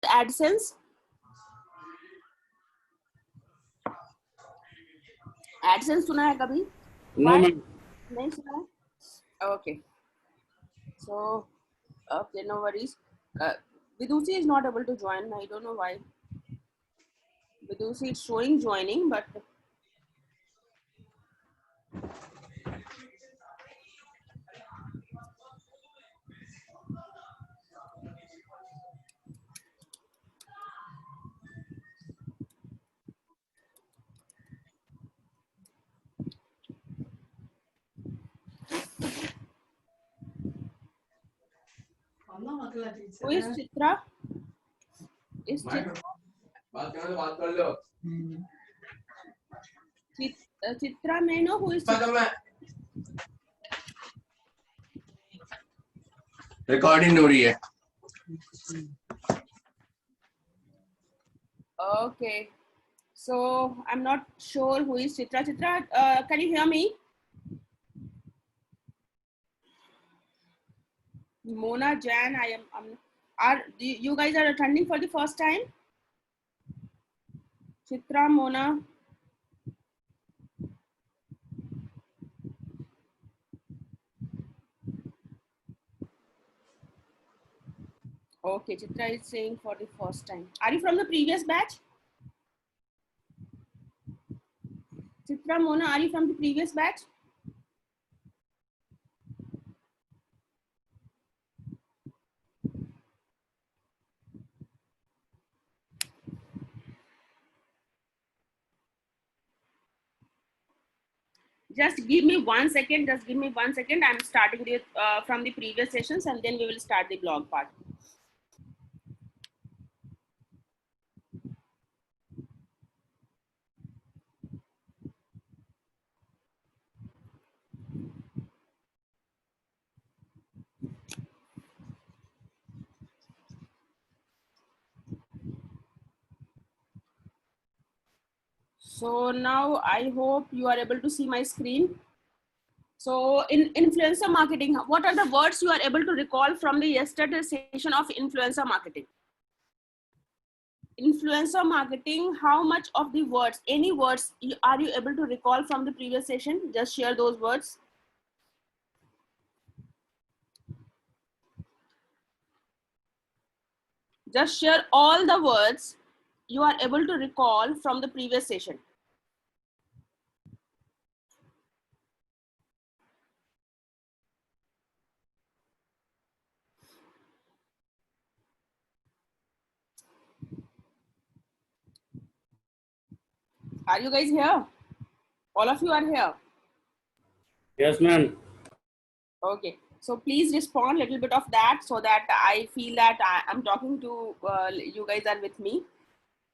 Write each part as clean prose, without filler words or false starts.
AdSense? AdSense सुना है कभी? नहीं सुना है? Okay. So, okay, no worries. Vidushi is not able to join. I don't know why. Vidushi is showing joining, but who is Chitra? Is Chitra? Chitra may know who is Chitra? Recording हो रही है. Okay. So I'm not sure who is Chitra. Chitra, can you hear me? Mona, Jan, are you guys are attending for the first time? Chitra, Mona. Okay, Chitra is saying for the first time. Are you from the previous batch? Chitra, Mona, are you from the previous batch? Just give me 1 second. Just give me 1 second. I'm starting with from the previous sessions, and then we will start the blog part. So now I hope you are able to see my screen. So in influencer marketing, what are the words you are able to recall from the yesterday session of influencer marketing? Influencer marketing, how much of the words, any words are you able to recall from the previous session? Just share those words. Just share all the words you are able to recall from the previous session. Are you guys here? All of you are here? Yes, ma'am. Okay. So please respond a little bit of that so that I feel that I'm talking to you guys are with me.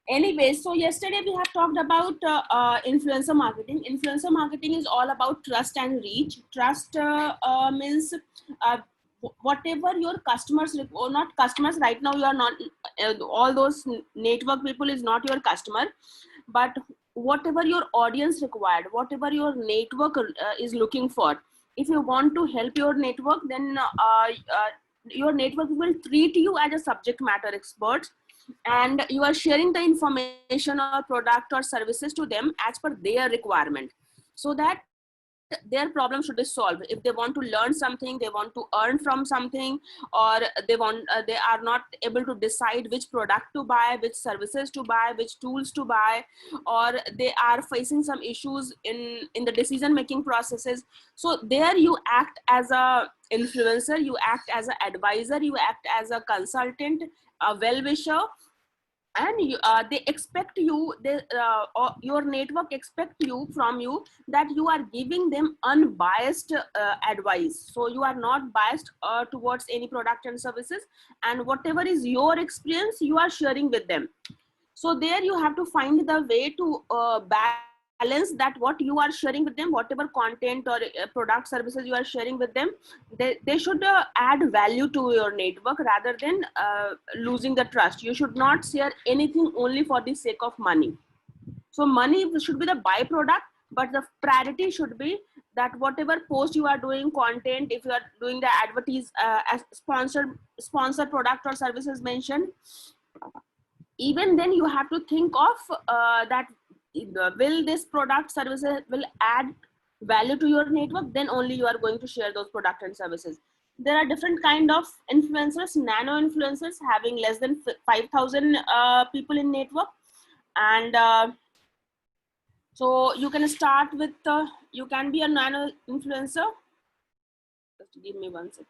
Anyway, so yesterday we have talked about influencer marketing. Influencer marketing is all about trust and reach. Trust means whatever your customers, or not customers right now, you are not, all those network people is not your customer, but whatever your audience required, whatever your network is looking for. If you want to help your network, then your network will treat you as a subject matter expert, and you are sharing the information or product or services to them as per their requirement, so that their problem should be solved. If they want to learn something, they want to earn from something, or they are not able to decide which product to buy, which services to buy, which tools to buy, or they are facing some issues in the decision making processes. So there you act as a influencer, you act as an advisor, you act as a consultant, a well-wisher, and they expect you, or your network expect you from you that you are giving them unbiased advice. So you are not biased towards any product and services, and whatever is your experience you are sharing with them. So there you have to find the way to balance that, what you are sharing with them, whatever content or product services you are sharing with them, they should add value to your network rather than losing the trust. You should not share anything only for the sake of money. So money should be the byproduct, but the priority should be that whatever post you are doing, content, if you are doing the advertise as sponsored product or services mentioned, even then you have to think of that will this product services will add value to your network, then only you are going to share those product and services. There are different kind of influencers, nano influencers having less than 5,000 people in network. And so you can start with you can be a nano influencer. Just give me one second.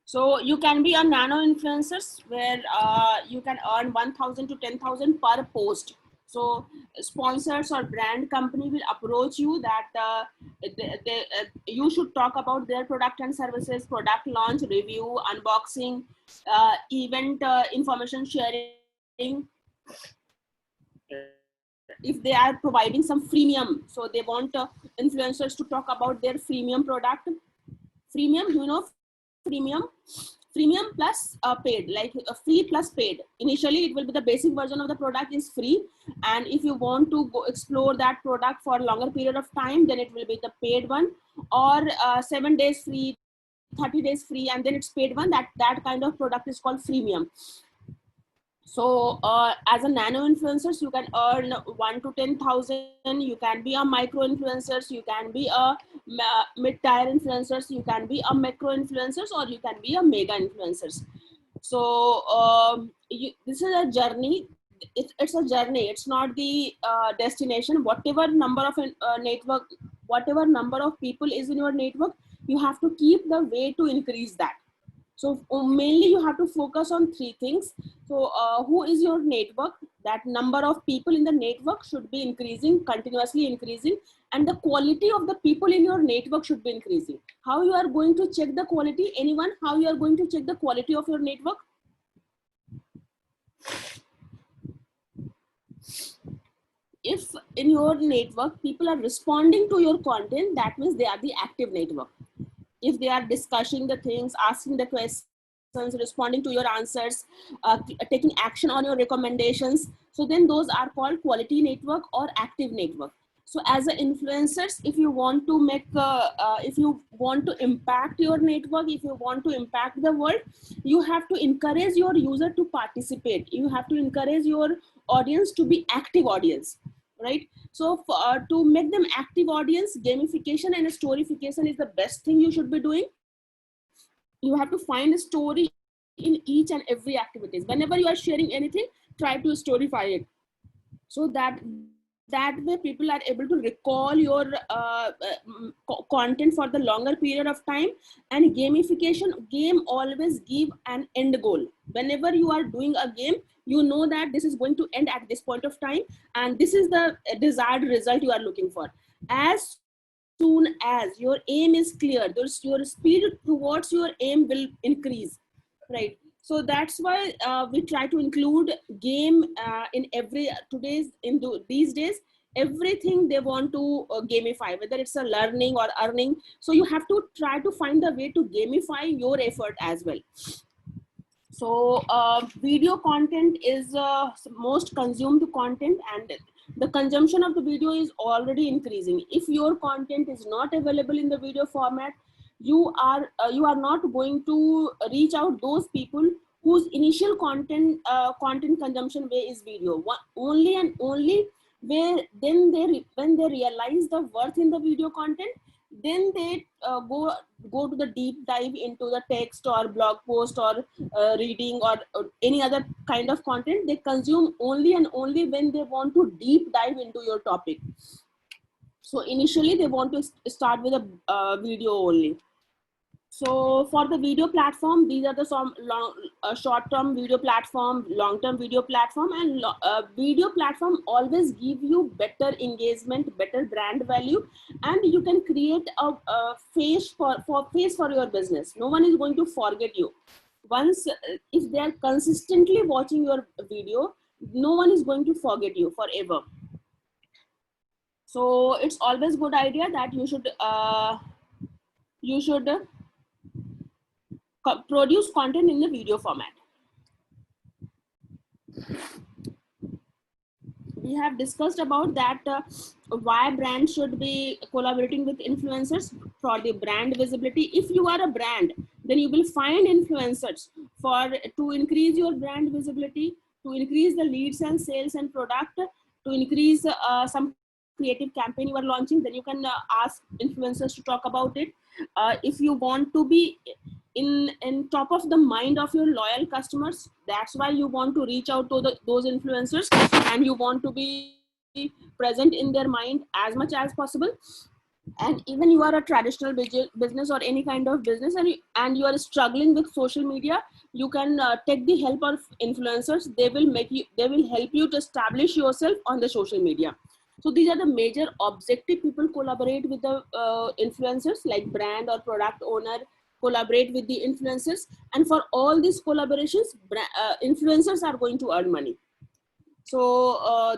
So you can be a nano influencers where you can earn 1,000 to 10,000 per post. So sponsors or brand company will approach you that you should talk about their product and services, product launch, review, unboxing, event information sharing. If they are providing some freemium, so they want influencers to talk about their freemium product. Freemium, you know, freemium plus paid, like free plus paid. Initially it will be the basic version of the product is free, and if you want to go explore that product for a longer period of time, then it will be the paid one, or 7 days free, 30 days free, and then it's paid one. That kind of product is called freemium. So as a nano influencers, you can earn 1 to 10,000. You can be a micro influencers, you can be a mid-tier influencers, you can be a macro influencers, or you can be a mega influencers. So this is a journey. It's a journey. It's not the destination. Whatever number of network, whatever number of people is in your network, you have to keep the way to increase that. So mainly you have to focus on three things. So who is your network? That number of people in the network should be increasing, continuously increasing, and the quality of the people in your network should be increasing. How you are going to check the quality? Anyone? How you are going to check the quality of your network? If in your network people are responding to your content, that means they are the active network. If they are discussing the things, asking the questions, responding to your answers, taking action on your recommendations, so then those are called quality network or active network. So as an influencers, if you want to make if you want to impact your network, if you want to impact the world, you have to encourage your user to participate. You have to encourage your audience to be active audience, right? So to make them active audience, gamification and storyfication is the best thing you should be doing. You have to find a story in each and every activities. Whenever you are sharing anything, try to storyfy it, so that way people are able to recall your content for the longer period of time. And gamification, game always give an end goal. Whenever you are doing a game, you know that this is going to end at this point of time, and this is the desired result you are looking for. As soon as your aim is clear, your speed towards your aim will increase, right? So that's why we try to include game in every these days. Everything they want to gamify, whether it's a learning or earning. So you have to try to find the way to gamify your effort as well. So video content is most consumed content, and the consumption of the video is already increasing. If your content is not available in the video format, you are not going to reach out those people whose initial content consumption way is video. Only and only where then when they realize the worth in the video content, then they go to the deep dive into the text or blog post or reading or any other kind of content. They consume only and only when they want to deep dive into your topic. So initially they want to start with a video only. So for the video platform, these are the some short-term video platform, long-term video platform, and video platform always give you better engagement, better brand value, and you can create a face for your business. No one is going to forget you. Once if they are consistently watching your video, no one is going to forget you forever. So it's always good idea that you should produce content in the video format. we have discussed about that why brands should be collaborating with influencers for the brand visibility. If you are a brand, then you will find influencers for to increase your brand visibility, to increase the leads and sales and product, to increase some creative campaign you are launching. Then you can ask influencers to talk about it. If you want to be in top of the mind of your loyal customers, that's why you want to reach out to those influencers, and you want to be present in their mind as much as possible. And even you are a traditional business or any kind of business, and you are struggling with social media, you can take the help of influencers. They will help you to establish yourself on the social media. So these are the major objective people collaborate with the influencers, like brand or product owner collaborate with the influencers. And for all these collaborations, influencers are going to earn money. So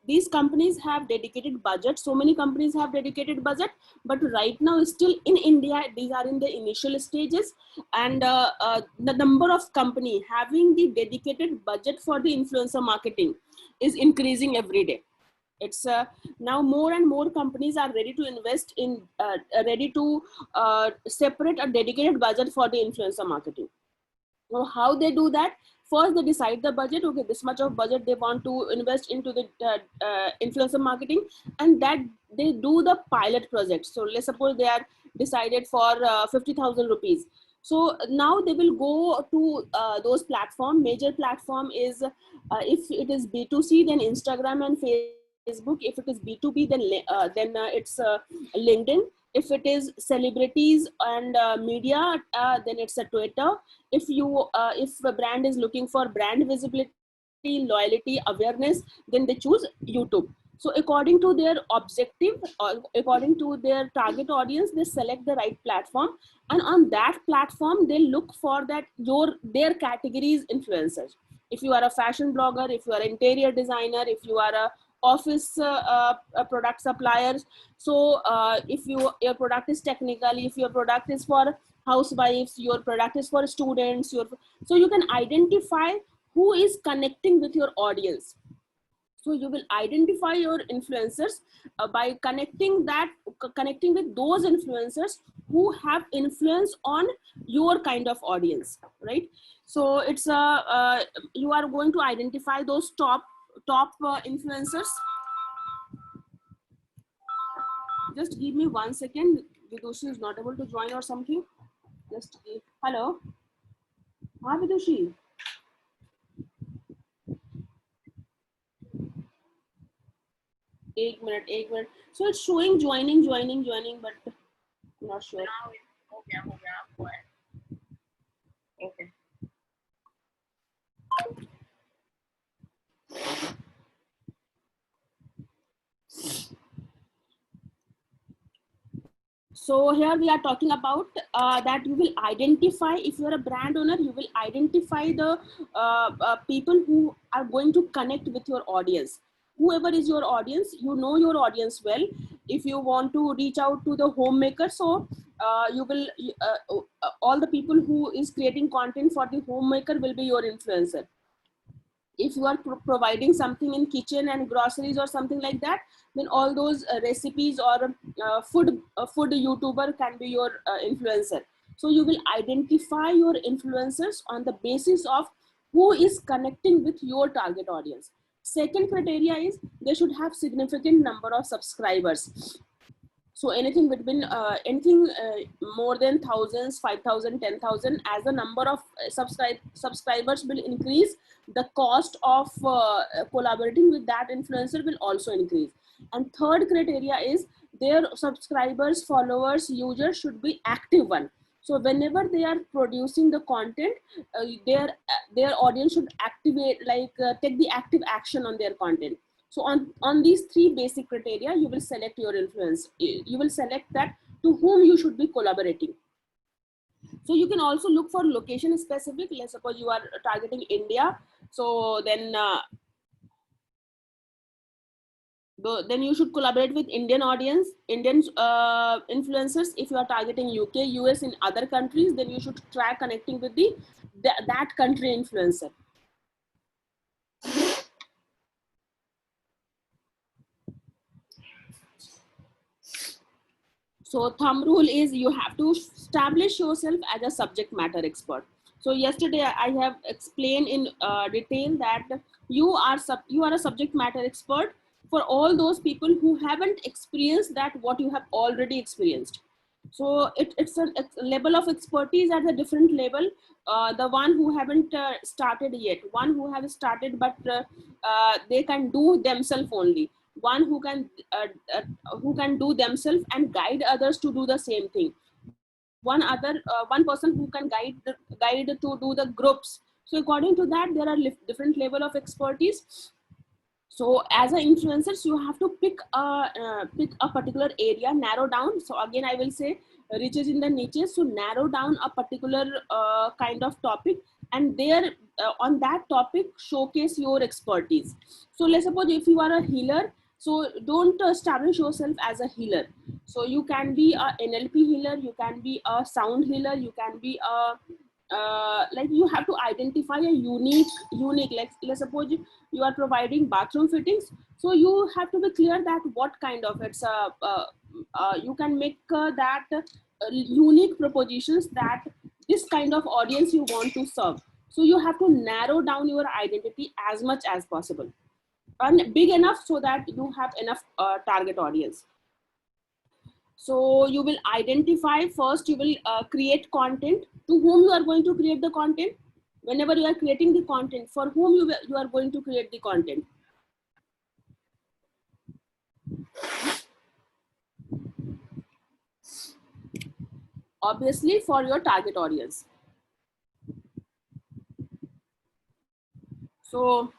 these companies have dedicated budget. So many companies have dedicated budget, but right now still in India, these are in the initial stages. And the number of company having the dedicated budget for the influencer marketing is increasing every day. It's now more and more companies are ready to invest in, ready to separate a dedicated budget for the influencer marketing. So how they do that? First, they decide the budget. Okay, this much of budget they want to invest into the influencer marketing, and that they do the pilot project. So let's suppose they are decided for 50,000 rupees. So now they will go to those platform. Major platform is if it is B2C, then Instagram and Facebook. If it is B2B, then it's LinkedIn. If it is celebrities and media, then it's a Twitter. If a brand is looking for brand visibility, loyalty, awareness, then they choose YouTube. So according to their objective, or according to their target audience, they select the right platform, and on that platform they look for that their categories influencers. If you are a fashion blogger, if you are an interior designer, if you are a office product suppliers, so if your product is technical, if your product is for housewives, your product is for students, so you can identify who is connecting with your audience. So you will identify your influencers by connecting with those influencers who have influence on your kind of audience, right? So it's you are going to identify those top influencers. Just give me 1 second. Vidushi is not able to join or something. Just hello. Hi Vidushi. एक minute. So it's showing joining, but I'm not sure. Okay. So here we are talking about that you will identify, if you're a brand owner, you will identify the people who are going to connect with your audience. Whoever is your audience, you know your audience well. If you want to reach out to the homemaker, so you will all the people who is creating content for the homemaker will be your influencer. If you are providing something in kitchen and groceries or something like that, then all those recipes or food YouTuber can be your influencer. So you will identify your influencers on the basis of who is connecting with your target audience. Second criteria is they should have significant number of subscribers. So anything between more than thousands, 5,000, 10,000, as the number of subscribers will increase, the cost of collaborating with that influencer will also increase. And third criteria is their subscribers, followers, users should be active one. So whenever they are producing the content, their audience should activate, take the active action on their content. So on these three basic criteria, you will select your influence. You will select that to whom you should be collaborating. So you can also look for location specific. Let's suppose you are targeting India. So then you should collaborate with Indian audience, Indian influencers. If you are targeting UK, US, in other countries, then you should try connecting with that country influencer. So thumb rule is you have to establish yourself as a subject matter expert. So yesterday I have explained in detail that you are a subject matter expert for all those people who haven't experienced that what you have already experienced. So it's a level of expertise at a different level. The one who haven't started yet, one who has started but they can do themselves only, one who can do themselves and guide others to do the same thing, one person who can guide to do the groups. So according to that there are different level of expertise. So as an influencers you have to pick a particular area, narrow down. So again I will say riches in the niches. So narrow down a particular kind of topic, and there on that topic showcase your expertise. So let's suppose if you are a healer, so don't establish yourself as a healer. So you can be a NLP healer, you can be a sound healer, you can be a like you have to identify a unique, like let's suppose you are providing bathroom fittings, so you have to be clear that what kind of it's you can make that unique propositions that this kind of audience you want to serve. So you have to narrow down your identity as much as possible and big enough so that you have enough target audience. So you will identify first, you will create content. To whom you are going to create the content? Whenever you are creating the content, for whom you are going to create the content? Obviously for your target audience. So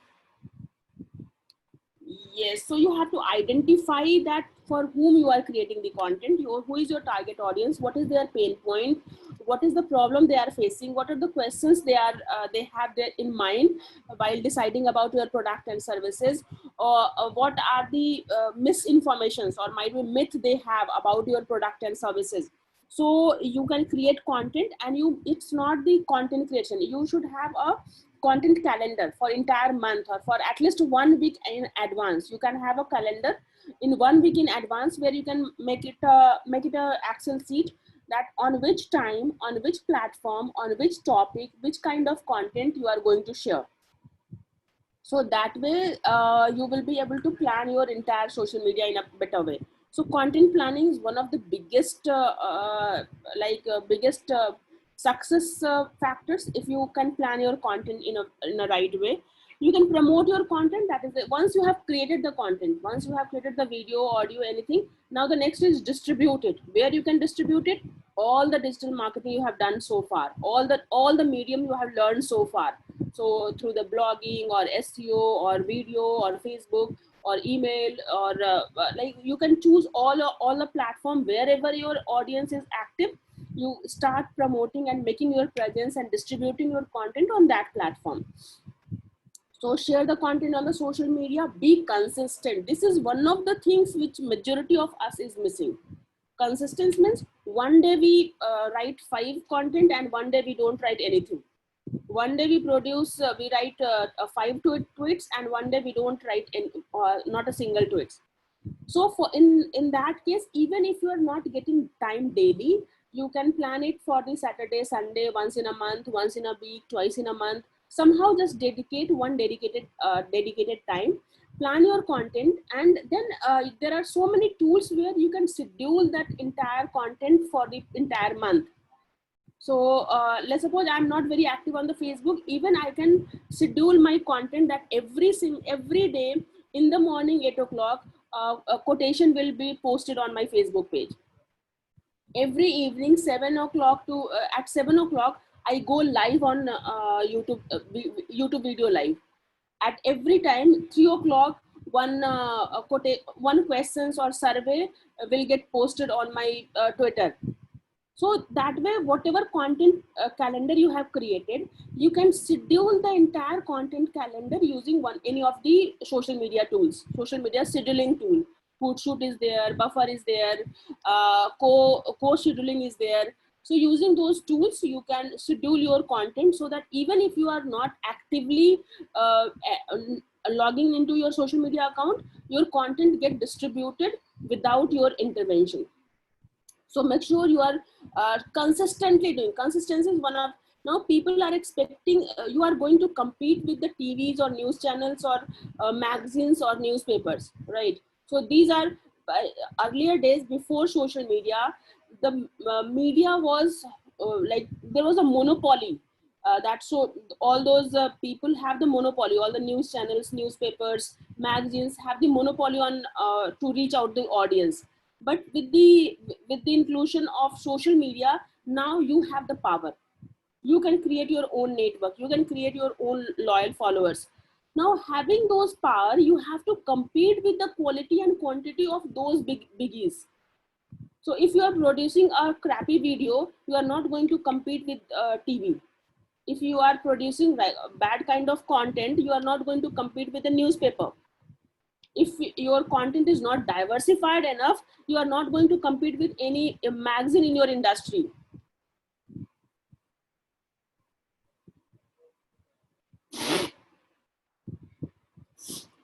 yes, so you have to identify that for whom you are creating the content, who is your target audience, what is their pain point, what is the problem they are facing, what are the questions they have there in mind while deciding about your product and services, or what are the misinformations or might be myth they have about your product and services. So you can create content, and it's not the content creation, you should have a content calendar for entire month or for at least 1 week in advance. You can have a calendar in 1 week in advance where you can make it a Excel sheet that on which time, on which platform, on which topic, which kind of content you are going to share. So that way you will be able to plan your entire social media in a better way. So content planning is one of the biggest biggest success factors. If you can plan your content in a right way, you can promote your content. That is it. Once you have created the content, once you have created the video, audio, anything, now the next is distribute it. Where you can distribute it? All the digital marketing you have done so far, all the medium you have learned so far. So through the blogging or SEO or video or Facebook or email or like you can choose all the platform wherever your audience is active. You start promoting and making your presence and distributing your content on that platform. So share the content on the social media, be consistent. This is one of the things which majority of us is missing. Consistency means one day we write 5 content and one day we don't write anything. One day we produce, we write 5 tweets, and one day we don't write any, not a single tweet. So for in that case, even if you are not getting time daily, you can plan it for the Saturday, Sunday, once in a month, once in a week, twice in a month. Somehow just dedicate one dedicated time, plan your content, and then there are so many tools where you can schedule that entire content for the entire month. So let's suppose I'm not very active on the Facebook. Even I can schedule my content that every day in the morning 8 o'clock, a quotation will be posted on my Facebook page. Every evening 7 o'clock to at 7 o'clock, I go live on YouTube video live. At every time 3 o'clock, one questions or survey will get posted on my Twitter. So that way, whatever content calendar you have created, you can schedule the entire content calendar using any of the social media tools, social media scheduling tool. Hootsuite is there, Buffer is there, co-scheduling is there. So using those tools, you can schedule your content so that even if you are not actively logging into your social media account, your content get distributed without your intervention. So make sure you are consistently doing. Consistency is one of, now people are expecting you are going to compete with the TVs or news channels or magazines or newspapers, right? So these are earlier days before social media. The media was like there was a monopoly. That so all those people have the monopoly. All the news channels, newspapers, magazines have the monopoly on to reach out the audience. But with the inclusion of social media, now you have the power. You can create your own network, you can create your own loyal followers. Now having those power, you have to compete with the quality and quantity of those biggies. So if you are producing a crappy video, you are not going to compete with TV. If you are producing bad kind of content, you are not going to compete with the newspaper. If your content is not diversified enough, you are not going to compete with any magazine in your industry.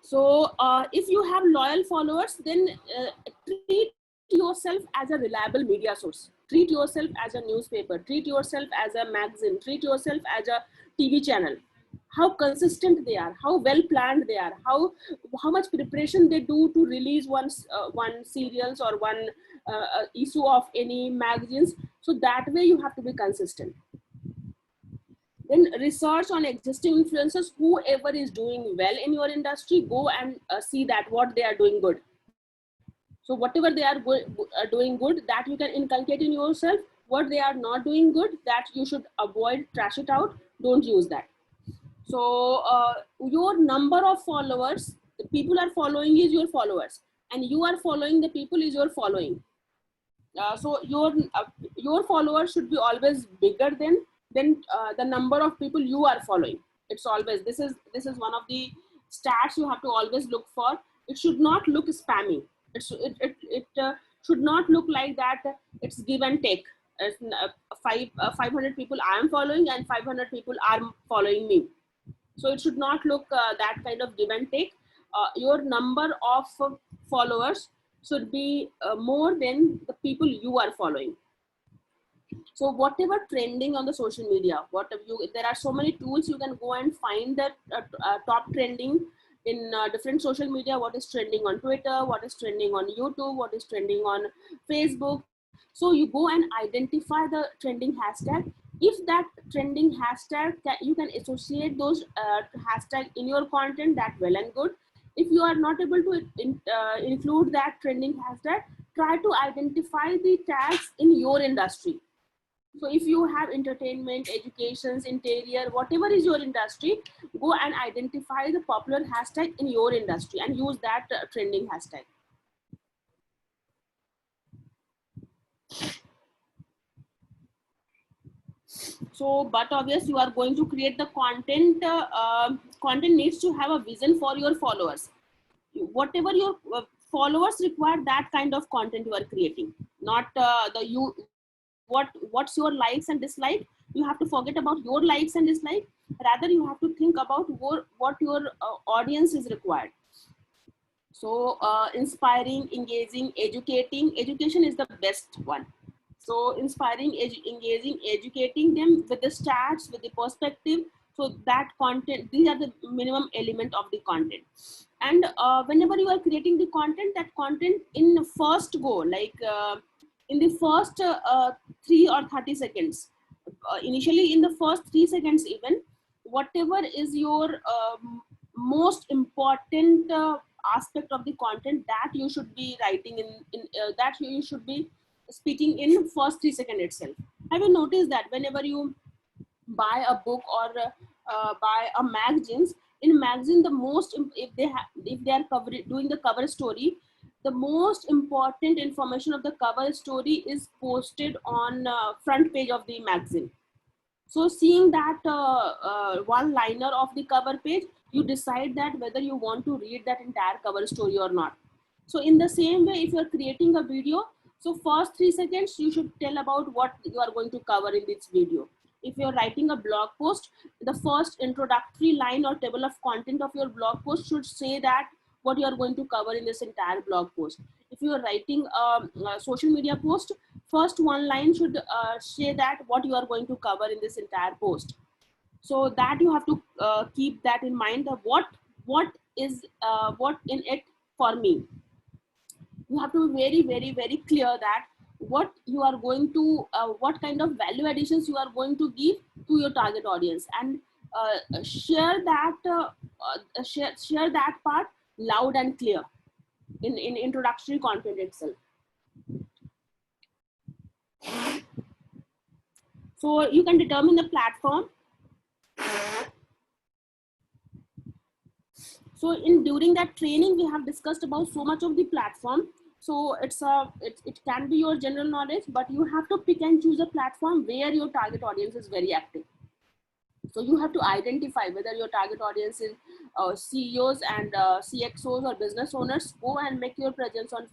So if you have loyal followers, then treat yourself as a reliable media source. Treat yourself as a newspaper. Treat yourself as a magazine. Treat yourself as a TV channel. How consistent they are, how well planned they are, how much preparation they do to release one serials or one issue of any magazines. So that way you have to be consistent. Then research on existing influencers, whoever is doing well in your industry, go and see that what they are doing good. So whatever they are doing good, that you can inculcate in yourself. What they are not doing good, that you should avoid, trash it out, don't use that. So your number of followers, the people are following is your followers, and you are following the people is your following. So your followers should be always bigger than the number of people you are following. It's always, this is one of the stats you have to always look for. It should not look spammy. It should not look like that. It's give and take. 500 people I am following and 500 people are following me. So it should not look that kind of give and take. Your number of followers should be more than the people you are following. So whatever trending on the social media, whatever there are so many tools, you can go and find that top trending in different social media. What is trending on Twitter, what is trending on YouTube, what is trending on Facebook. So you go and identify the trending hashtag. If that trending hashtag, you can associate those hashtag in your content, that well and good. If you are not able to include that trending hashtag, try to identify the tags in your industry. So if you have entertainment, educations, interior, whatever is your industry, go and identify the popular hashtag in your industry and use that trending hashtag. So, but obviously you are going to create the content. Content needs to have a vision for your followers. Whatever your followers require, that kind of content you are creating, not what's your likes and dislike. You have to forget about your likes and dislike. Rather, you have to think about what your audience is required. So inspiring, engaging, educating. Education is the best one. So inspiring, engaging, educating them with the stats, with the perspective. So that content, these are the minimum element of the content. And whenever you are creating the content, that content in the first go, like in the first 3 or 30 seconds, initially in the first 3 seconds even, whatever is your most important aspect of the content, that you should be writing that you should be speaking in first 3 seconds itself. Have you noticed that whenever you buy a book or buy a magazines, in magazine, the most, if they are doing the cover story, the most important information of the cover story is posted on front page of the magazine. So seeing that one liner of the cover page, you decide that whether you want to read that entire cover story or not. So in the same way, if you're creating a video, so first 3 seconds, you should tell about what you are going to cover in this video. If you're writing a blog post, the first introductory line or table of content of your blog post should say that what you are going to cover in this entire blog post. If you are writing a social media post, first one line should say that what you are going to cover in this entire post. So that you have to keep that in mind, that what is what in it for me. You have to be very clear that what you are going to what kind of value additions you are going to give to your target audience, and share that share that part loud and clear in introductory content itself. So you can determine the platform. So in during that training, we have discussed about so much of the platform. So it can be your general knowledge, but you have to pick and choose a platform where your target audience is very active. So you have to identify whether your target audience is CEOs and CXOs or business owners. Go and make your presence on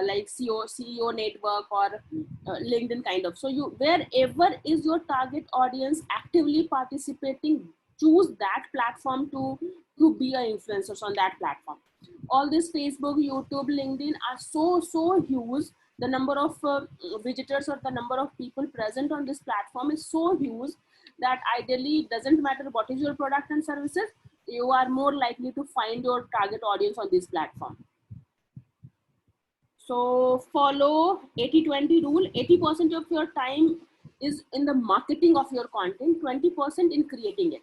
like CEO network or LinkedIn kind of. So you, wherever is your target audience actively participating, choose that platform to be an influencer on that platform. All this Facebook, YouTube, LinkedIn are so huge. The number of visitors or the number of people present on this platform is so huge that ideally it doesn't matter what is your product and services, you are more likely to find your target audience on this platform. So follow 80-20 rule. 80% of your time is in the marketing of your content, 20% in creating it.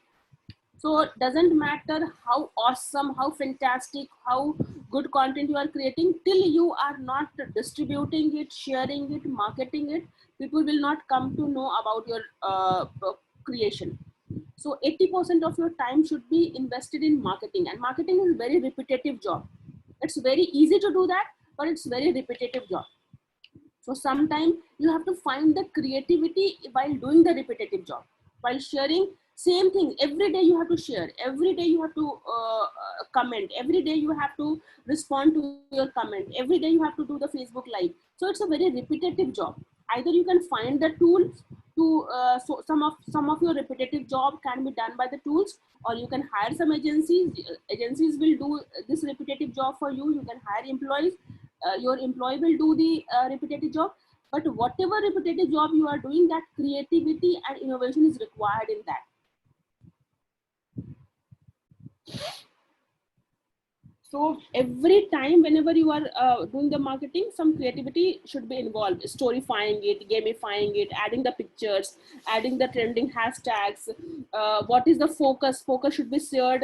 So it doesn't matter how awesome, how fantastic, how good content you are creating, till you are not distributing it, sharing it, marketing it, people will not come to know about your creation. So 80% of your time should be invested in marketing, and marketing is a very repetitive job. It's very easy to do that, but it's very repetitive job. So sometimes you have to find the creativity while doing the repetitive job, while sharing same thing every day. You have to share every day, you have to comment every day, you have to respond to your comment every day, you have to do the Facebook live. So it's a very repetitive job. Either you can find the tools to so some of your repetitive job can be done by the tools, or you can hire some agencies. Agencies will do this repetitive job for you. You can hire employees. Your employee will do the repetitive job. But whatever repetitive job you are doing, that creativity and innovation is required in that. So every time whenever you are doing the marketing, some creativity should be involved. Storyfying it, gamifying it, adding the pictures, adding the trending hashtags. What is the focus? Focus should be shared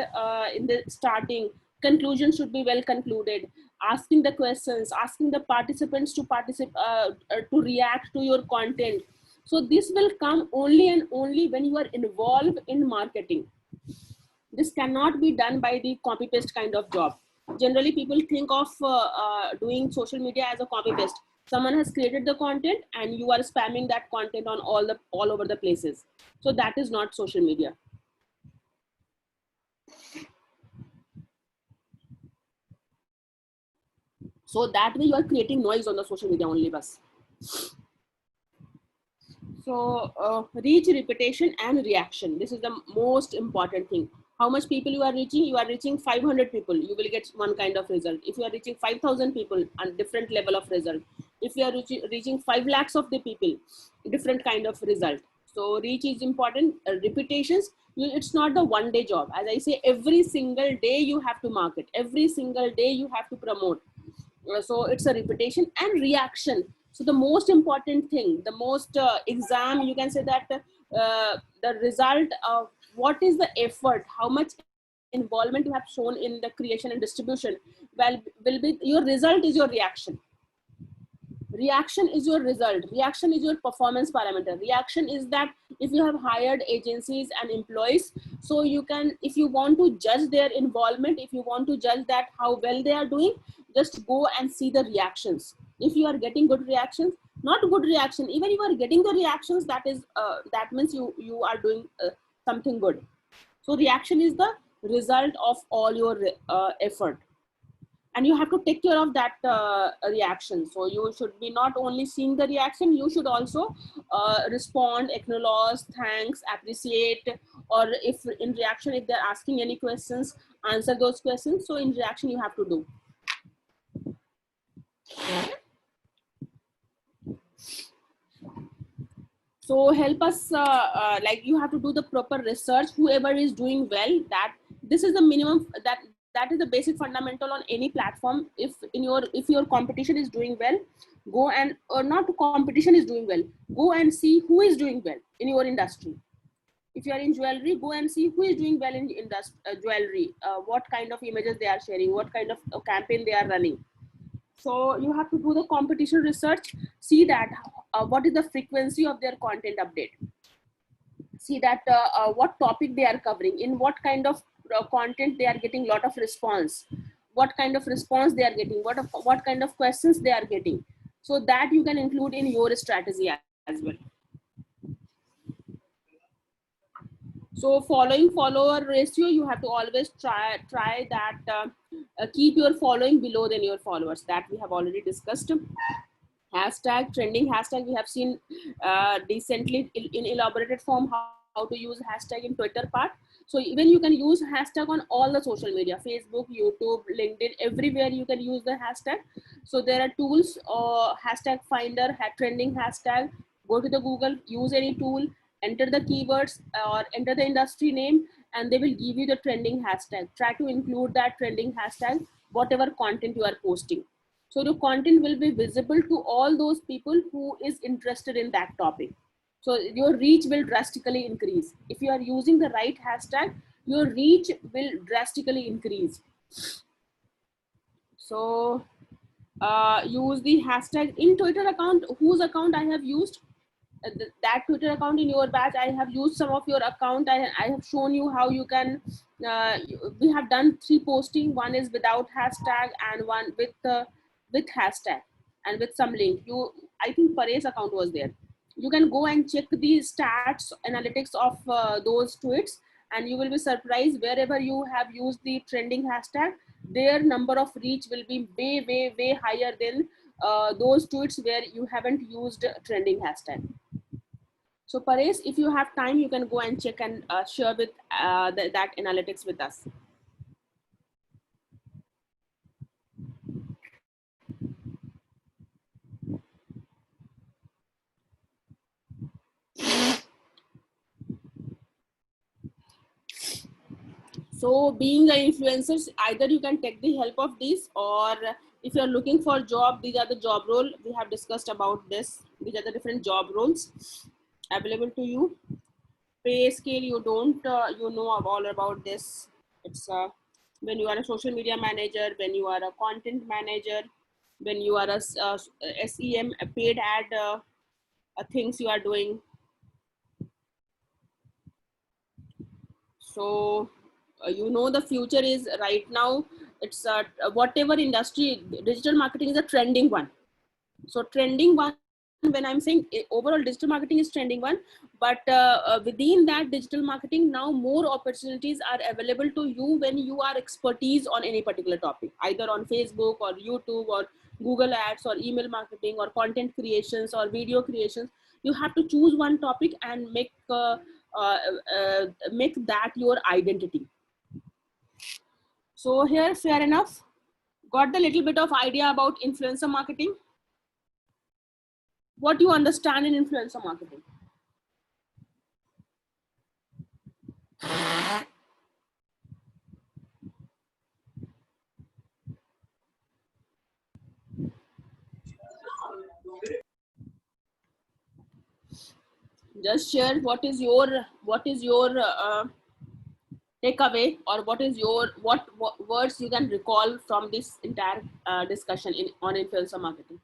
in the starting. Conclusion should be well concluded. Asking the questions, asking the participants to to react to your content. So this will come only and only when you are involved in marketing. This cannot be done by the copy paste kind of job. Generally people think of doing social media as a copy paste. Someone has created the content and you are spamming that content on all over the places. So that is not social media. So that way you are creating noise on the social media only bus. So reach, repetition and reaction, this is the most important thing. How much people you are reaching? You are reaching 500 people, you will get one kind of result. If you are reaching 5,000 people, and different level of result. If you are reaching 5 lakhs of the people, different kind of result. So reach is important. Repetitions, it's not the one day job. As I say, every single day you have to market, every single day you have to promote. So it's a repetition and reaction. So the most important thing, the most exam, you can say that the result of what is the effort, how much involvement you have shown in the creation and distribution, well, will be your result is your reaction. Reaction is your result. Reaction is your performance parameter. Reaction is that if you have hired agencies and employees, so you can, if you want to judge their involvement, if you want to judge that how well they are doing, just go and see the reactions. If you are getting good reactions, not good reaction, even if you are getting the reactions, that is that means you are doing something good. So reaction is the result of all your effort, and you have to take care of that reaction. So you should be not only seeing the reaction, you should also respond, acknowledge, thanks, appreciate, or if in reaction, if they're asking any questions, answer those questions. So in reaction you have to do. So help us, like you have to do the proper research. Whoever is doing well, that this is the minimum, that is the basic fundamental on any platform. If your competition is doing well, go and, or not competition is doing well, go and see who is doing well in your industry. If you are in jewelry, go and see who is doing well in jewelry, what kind of images they are sharing, what kind of campaign they are running. So you have to do the competition research, see that what is the frequency of their content update, see that what topic they are covering, in what kind of content they are getting lot of response, what kind of response they are getting, what kind of questions they are getting, so that you can include in your strategy as well. So following follower ratio, you have to always try that, keep your following below than your followers, that we have already discussed. Hashtag, trending hashtag, we have seen decently in elaborated form how to use hashtag in Twitter part. So even you can use hashtag on all the social media, Facebook, YouTube, LinkedIn, everywhere you can use the hashtag. So there are tools, hashtag finder, trending hashtag, go to the Google, use any tool, enter the keywords or enter the industry name, and they will give you the trending hashtag. Try to include that trending hashtag, whatever content you are posting. So the content will be visible to all those people who is interested in that topic. So your reach will drastically increase. If you are using the right hashtag, your reach will drastically increase. So use the hashtag in Twitter account, whose account I have used. That Twitter account in your batch, I have used some of your account. I have shown you how you can, we have done 3 posting. One is without hashtag and one with hashtag and with some link. I think Paresh account was there. You can go and check the stats analytics of those tweets, and you will be surprised wherever you have used the trending hashtag, their number of reach will be way higher than those tweets where you haven't used trending hashtag. So Paresh, if you have time, you can go and check and share with that analytics with us. So being an influencer, either you can take the help of this, or if you're looking for a job, these are the job role we have discussed about this. These are the different job roles available to you. Pay scale, you don't, you know all about this. It's when you are a social media manager, when you are a content manager, when you are a SEM, a paid ad things you are doing. So you know the future is right now, it's whatever industry, digital marketing is a trending one. So trending one, when I'm saying overall digital marketing is trending one, but within that digital marketing, now more opportunities are available to you when you are expertise on any particular topic, either on Facebook or YouTube or Google ads or email marketing or content creations or video creations. You have to choose one topic and make that your identity. So here, fair enough. Got the little bit of idea about influencer marketing? What you understand in influencer marketing? Just share what is your takeaway, or what is your what words you can recall from this entire discussion on influencer marketing.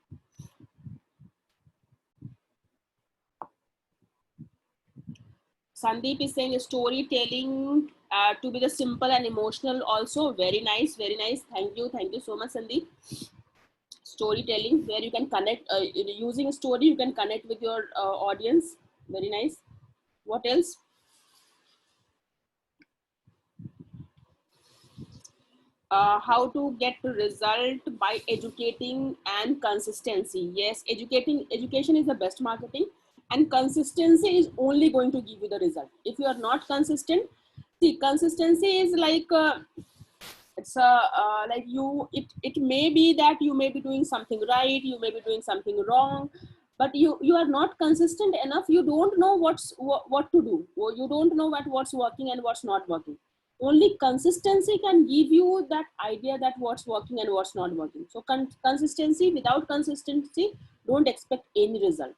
Sandeep is saying storytelling to be the simple and emotional also. Very nice, very nice. Thank you so much, Sandeep. Storytelling, where you can connect, using a story, you can connect with your audience. Very nice. What else? How to get the result by educating and consistency. Yes, education is the best marketing, and consistency is only going to give you the result. If you are not consistent, see, consistency is like it's like it may be that you may be doing something right, you may be doing something wrong, but you are not consistent enough. You don't know what to do, or you don't know what's working and what's not working. Only consistency can give you that idea that what's working and what's not working. So consistency, without consistency, don't expect any result.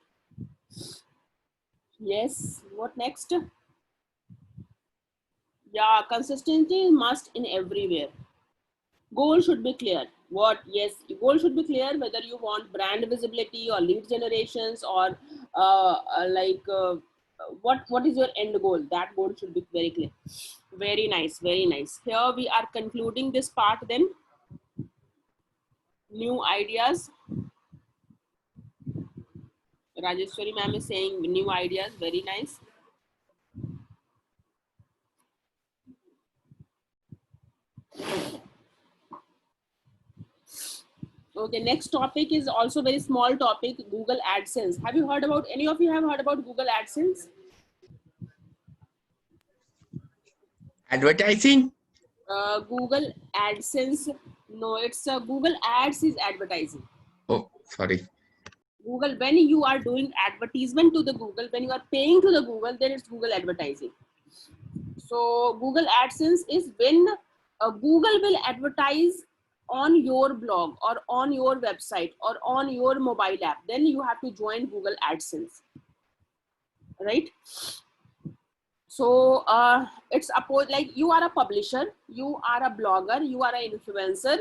Yes, what next? Yeah, consistency must in everywhere. Goal should be clear. What? Yes, goal should be clear, whether you want brand visibility or lead generations, or what is your end goal. That goal should be very clear. Very nice, very nice. Here we are concluding this part. Then new ideas. Rajeshwari ma'am is saying new ideas. Very nice. Okay, next topic is also very small topic, Google AdSense. Have you heard about, any of you have heard about Google AdSense? Advertising? Google AdSense, no, it's Google Ads is advertising. Oh, sorry. Google, when you are doing advertisement to the Google, when you are paying to the Google, then it's Google advertising. So Google AdSense is when Google will advertise on your blog or on your website or on your mobile app. Then you have to join Google AdSense, right? So it's like you are a publisher, you are a blogger, you are an influencer,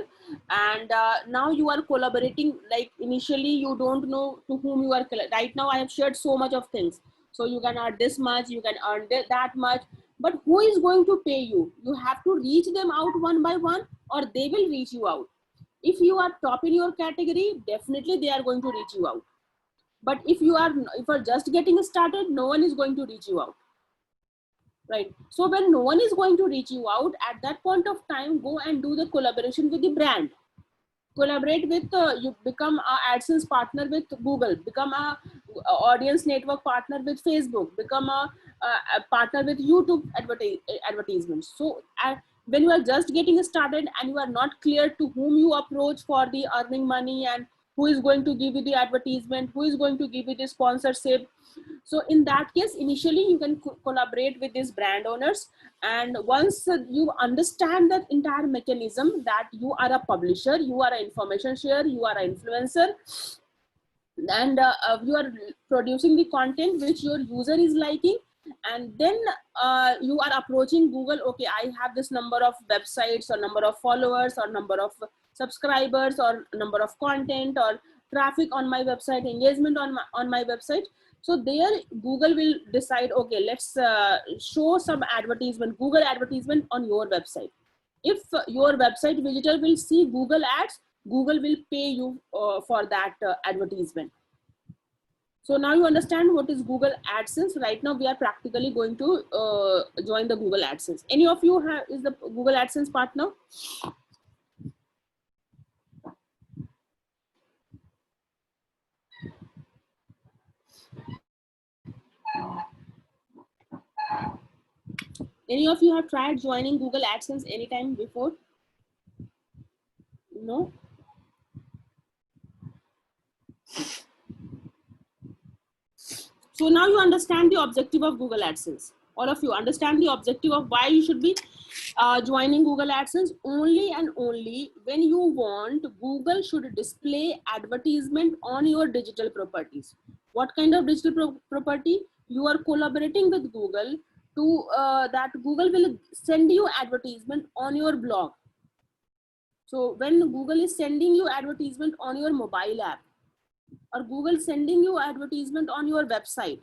and now you are collaborating. Like initially you don't know to whom you are. Right now I have shared so much of things. So you can earn this much, you can earn that much, but who is going to pay you? You have to reach them out one by one, or they will reach you out. If you are top in your category, definitely they are going to reach you out. But if you are just getting started, no one is going to reach you out. Right. So when no one is going to reach you out, at that point of time, go and do the collaboration with the brand. Collaborate with, you become a AdSense partner with Google, become a audience network partner with Facebook, become a partner with YouTube advertisements. So when you are just getting started and you are not clear to whom you approach for the earning money, and who is going to give you the advertisement, who is going to give you the sponsorship. So in that case, initially you can collaborate with these brand owners. And once you understand that entire mechanism, that you are a publisher, you are an information share, you are an influencer, and you are producing the content which your user is liking, and then you are approaching Google. Okay, I have this number of websites, or number of followers, or number of subscribers, or number of content, or traffic on my website, engagement on my website. So there Google will decide, okay, let's show some advertisement, Google advertisement on your website. If your website visitor will see Google ads, Google will pay you for that advertisement. So now you understand what is Google AdSense. Right now we are practically going to join the Google AdSense. Any of you is the Google AdSense partner? Any of you have tried joining Google AdSense anytime before? No? So now you understand the objective of Google AdSense. All of you understand the objective of why you should be joining Google AdSense. Only and only when you want, Google should display advertisement on your digital properties. What kind of digital property? You are collaborating with Google to that Google will send you advertisement on your blog. So when Google is sending you advertisement on your mobile app, or Google sending you advertisement on your website,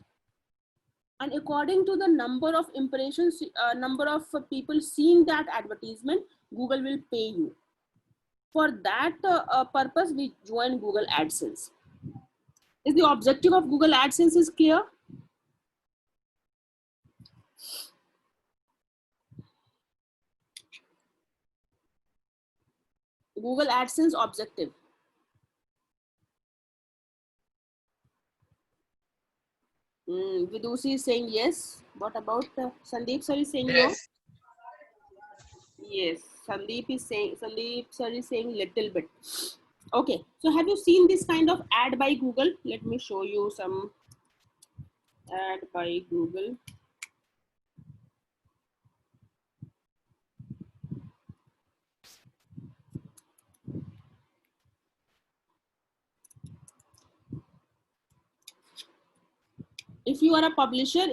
and according to the number of impressions, number of people seeing that advertisement, Google will pay you. For that purpose, we join Google AdSense. Is the objective of Google AdSense is clear? Google AdSense objective. Vidushi is saying yes. What about Sandeep sir is saying no? Yes, Sandeep sir is saying little bit. Okay, so have you seen this kind of ad by Google? Let me show you some ad by Google. If you are a publisher,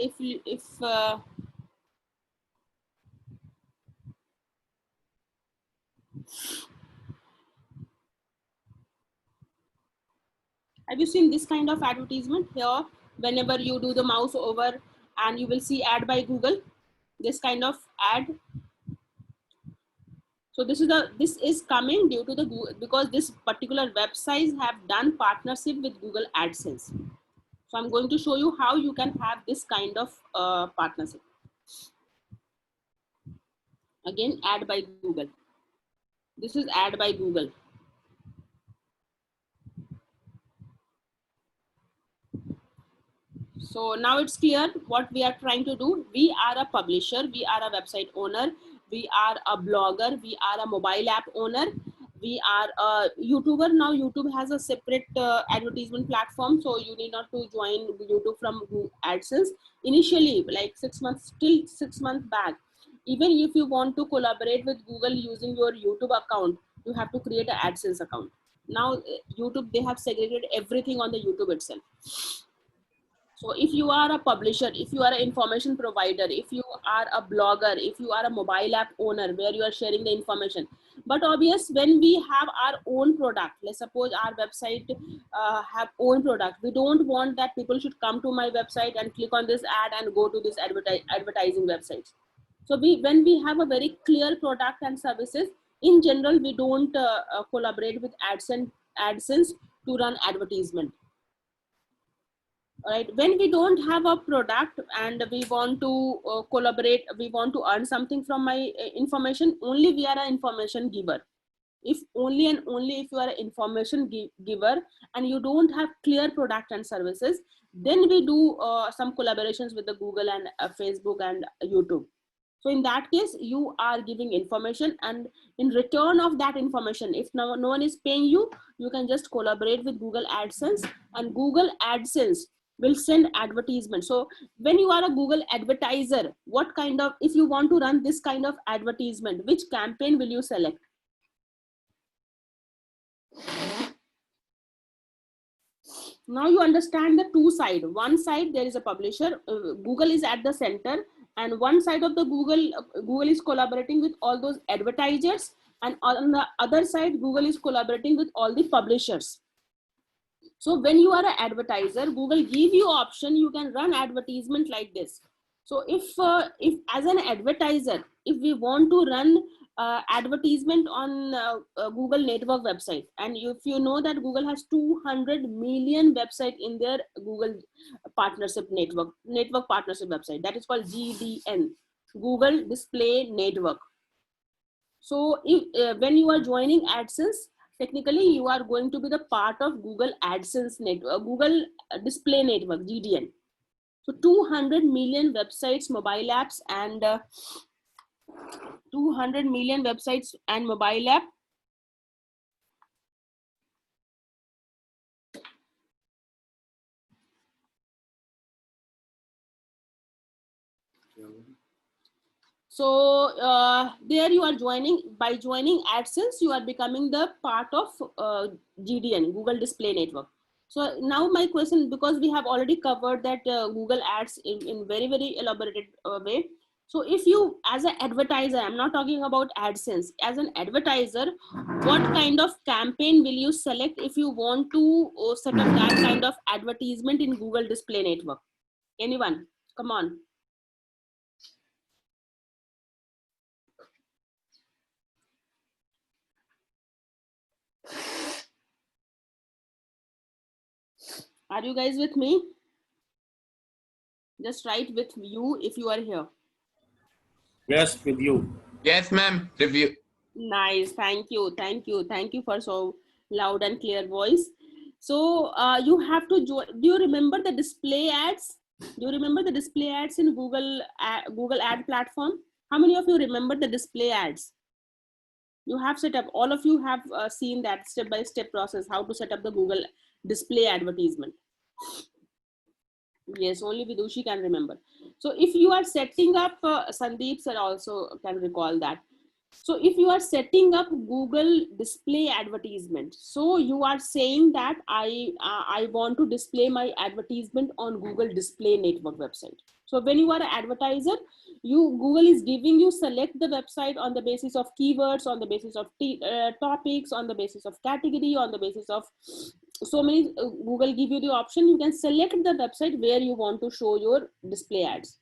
have you seen this kind of advertisement here? Whenever you do the mouse over and you will see ad by Google, this kind of ad. So this is coming due to the Google, because this particular websites have done partnership with Google AdSense. So I'm going to show you how you can have this kind of partnership. Again, ad by Google. This is ad by Google. So now it's clear what we are trying to do. We are a publisher, we are a website owner, we are a blogger, we are a mobile app owner, we are a YouTuber. Now YouTube has a separate advertisement platform, so you need not to join YouTube from Google AdSense. Initially, like 6 months, till 6 months back, even if you want to collaborate with Google using your YouTube account, you have to create an AdSense account. Now YouTube, they have segregated everything on the YouTube itself. So if you are a publisher, if you are an information provider, if you are a blogger, if you are a mobile app owner where you are sharing the information, but obvious when we have our own product, let's suppose our website have own product, we don't want that people should come to my website and click on this ad and go to this advertising website. So when we have a very clear product and services, in general, we don't collaborate with AdSense to run advertisement. Right, when we don't have a product and we want to collaborate, we want to earn something from my information, only we are an information giver. If only and only if you are an information giver and you don't have clear product and services, then we do some collaborations with the Google and Facebook and YouTube. So in that case, you are giving information, and in return of that information, if no one is paying you, you can just collaborate with Google AdSense, and Google AdSense will send advertisement. So when you are a Google advertiser, what kind of, if you want to run this kind of advertisement, which campaign will you select? Now you understand the two side. One side, there is a publisher, Google is at the center, and one side of the Google is collaborating with all those advertisers, and on the other side, Google is collaborating with all the publishers. So when you are an advertiser, Google give you option, you can run advertisement like this. So if as an advertiser, if we want to run advertisement on Google network website, and if you know that Google has 200 million website in their Google partnership network partnership website, that is called GDN, Google Display Network. So if when you are joining AdSense, technically you are going to be the part of Google AdSense network, Google Display Network, GDN. So 200 million websites, mobile apps, and 200 million websites and mobile app. So there you are joining, by joining AdSense, you are becoming the part of GDN, Google Display Network. So now my question, because we have already covered that Google Ads in very, very elaborated way. So if you, as an advertiser, I'm not talking about AdSense, as an advertiser, what kind of campaign will you select if you want to set up that kind of advertisement in Google Display Network? Anyone? Come on. Are you guys with me? Just write with you if you are here. Yes, with you. Yes, ma'am. Review. Nice. Thank you. Thank you. Thank you for so loud and clear voice. So you have to join. Do you remember the display ads? Do you remember the display ads in Google Ad platform? How many of you remember the display ads? You have set up, all of you have seen that step-by-step process, how to set up the Google display advertisement. Yes, only Vidushi can remember. So if you are setting up, Sandeep sir also can recall that. So if you are setting up Google display advertisement, so you are saying that I want to display my advertisement on Google Display Network website. So when you are an advertiser, Google is giving you select the website on the basis of keywords, on the basis of topics, on the basis of category, on the basis of so many. Google give you the option. You can select the website where you want to show your display ads.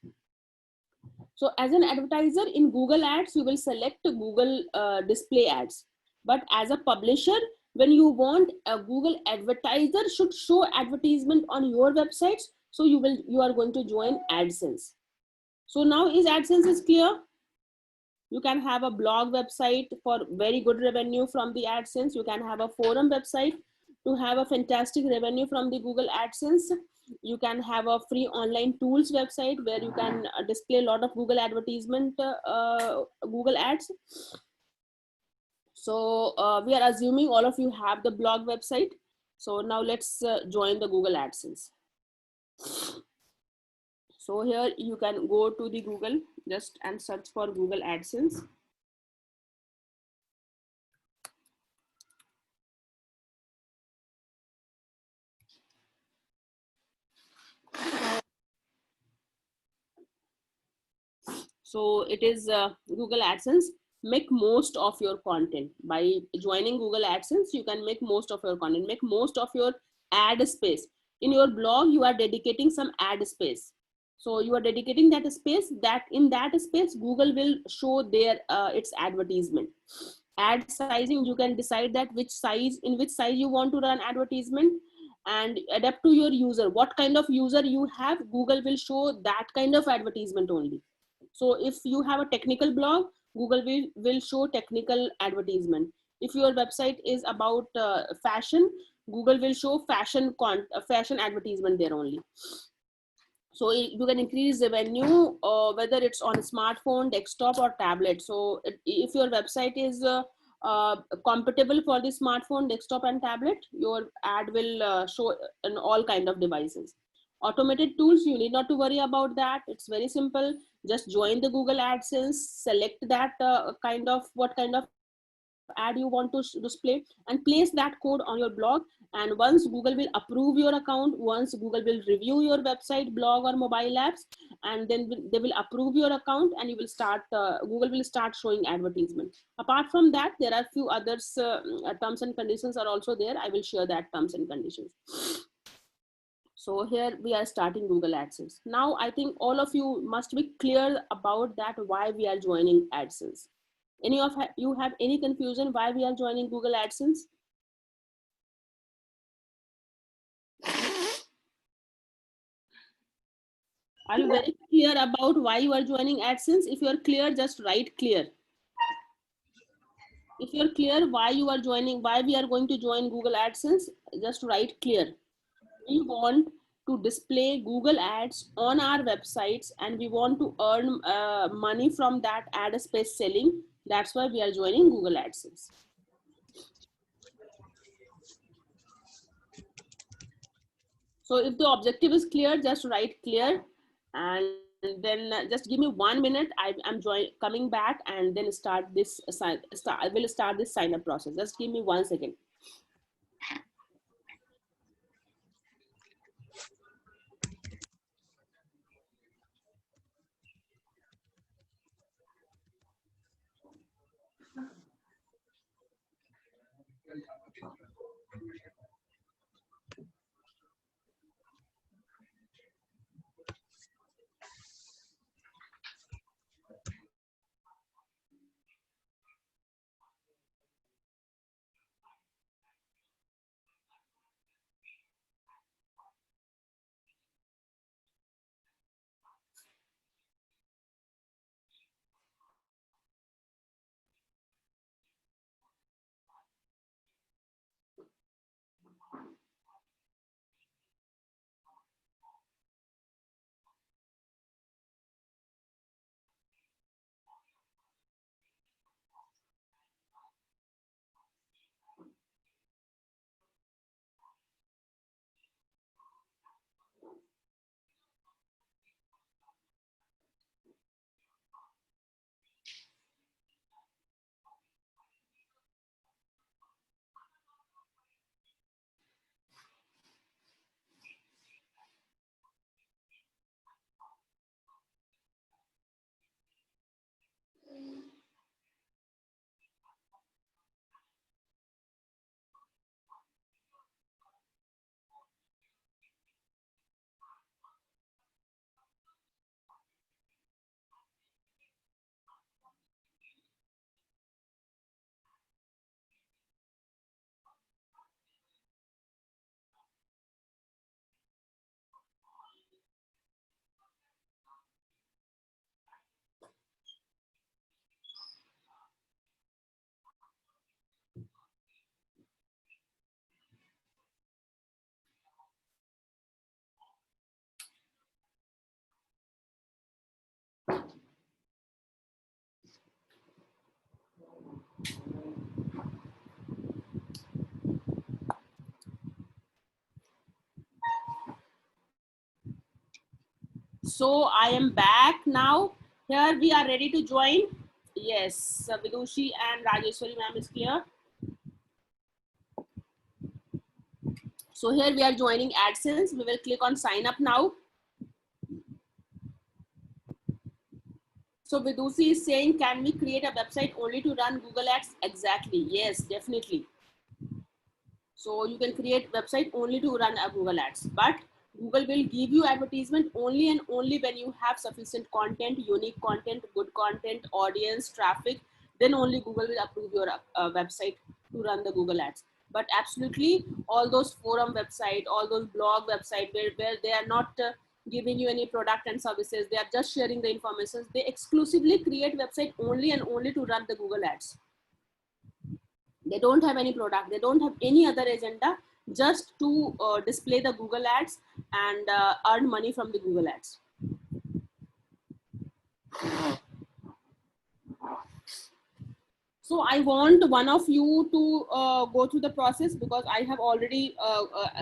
So as an advertiser in Google Ads, you will select Google display ads. But as a publisher, when you want a Google advertiser should show advertisement on your websites, so you are going to join AdSense. So now is AdSense is clear? You can have a blog website for very good revenue from the AdSense. You can have a forum website to have a fantastic revenue from the Google AdSense. You can have a free online tools website where you can display a lot of Google advertisement, Google ads. So we are assuming all of you have the blog website. So now let's join the Google AdSense. So here you can go to the Google just and search for Google AdSense. So it is Google AdSense. Make most of your content by joining Google AdSense. You can make most of your content, make most of your ad space. In your blog, you are dedicating some ad space. So you are dedicating that space, that in that space, Google will show their its advertisement. Ad sizing, you can decide that in which size you want to run advertisement, and adapt to your user. What kind of user you have, Google will show that kind of advertisement only. So if you have a technical blog, Google will show technical advertisement. If your website is about fashion, Google will show fashion advertisement there only. So you can increase revenue whether it's on smartphone, desktop, or tablet. So if your website is compatible for the smartphone, desktop, and tablet, your ad will show in all kind of devices. Automated tools, you need not to worry about that. It's very simple. Just join the Google AdSense, select that what kind of ad you want to display, and place that code on your blog. And once Google will approve your account, once Google will review your website, blog, or mobile apps, and then they will approve your account, and you will start Google will start showing advertisement. Apart from that, there are few others terms and conditions are also there. I will share that terms and conditions. So here we are starting Google AdSense. Now I think all of you must be clear about that, why we are joining AdSense. Any of you have any confusion why we are joining Google AdSense? Are you very clear about why you are joining AdSense? If you are clear, just write clear. If you're clear why you are joining, why we are going to join Google AdSense, just write clear. We want to display Google ads on our websites, and we want to earn money from that ad space selling. That's why we are joining Google AdSense. So if the objective is clear, just write clear, and then just give me 1 minute. I'm coming back, and then I will start this sign up process. Just give me 1 second. So I am back now. Here we are ready to join. Yes, Vidushi and Rajeshwari ma'am is clear. So here we are joining AdSense. We will click on sign up now. So Vidushi is saying, can we create a website only to run Google Ads? Exactly. Yes, definitely. So you can create website only to run a Google Ads, but Google will give you advertisement only and only when you have sufficient content, unique content, good content, audience, traffic. Then only Google will approve your website to run the Google Ads. But absolutely, all those forum website, all those blog website where they are not giving you any product and services, they are just sharing the information. They exclusively create website only and only to run the Google Ads. They don't have any product, they don't have any other agenda, just to display the Google Ads and earn money from the Google Ads. So I want one of you to go through the process, because I have already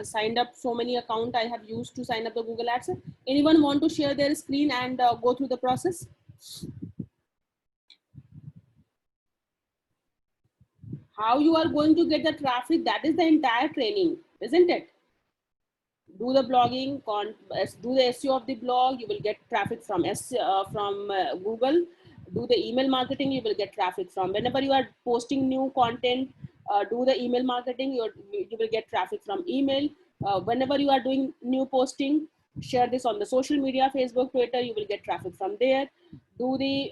signed up so many accounts I have used to sign up the Google Ads. Anyone want to share their screen and go through the process? How you are going to get the traffic, that is the entire training, isn't it? Do the blogging, do the SEO of the blog, you will get traffic from Google. Do the email marketing, you will get traffic from, whenever you are posting new content, do the email marketing, you will get traffic from email. Whenever you are doing new posting, share this on the social media, Facebook, Twitter, you will get traffic from there. Do the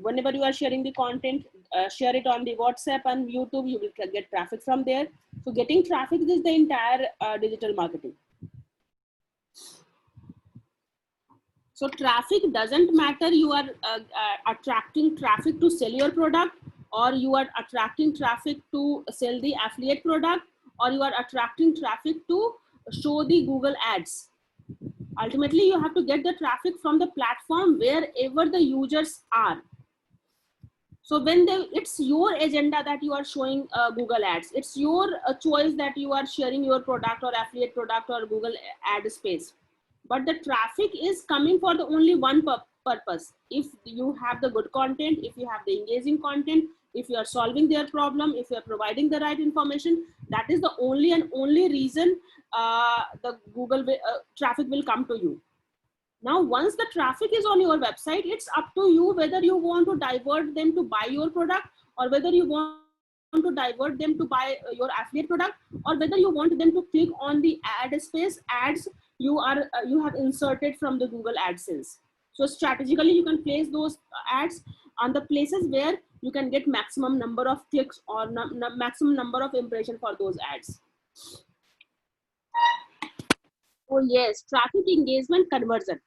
whenever you are sharing the content, share it on the WhatsApp and YouTube, you will get traffic from there. So getting traffic is the entire digital marketing. So traffic doesn't matter, you are attracting traffic to sell your product, or you are attracting traffic to sell the affiliate product, or you are attracting traffic to show the Google Ads. Ultimately, you have to get the traffic from the platform wherever the users are. So when it's your agenda that you are showing Google Ads, it's your choice that you are sharing your product or affiliate product or Google ad space. But the traffic is coming for the only one purpose. If you have the good content, if you have the engaging content, if you are solving their problem, if you are providing the right information, that is the only and only reason the Google traffic will come to you. Now, once the traffic is on your website, it's up to you whether you want to divert them to buy your product, or whether you want to divert them to buy your affiliate product, or whether you want them to click on the ad space ads you have inserted from the Google AdSense. So strategically, you can place those ads on the places where you can get maximum number of clicks or maximum number of impressions for those ads. Oh yes, traffic engagement conversion.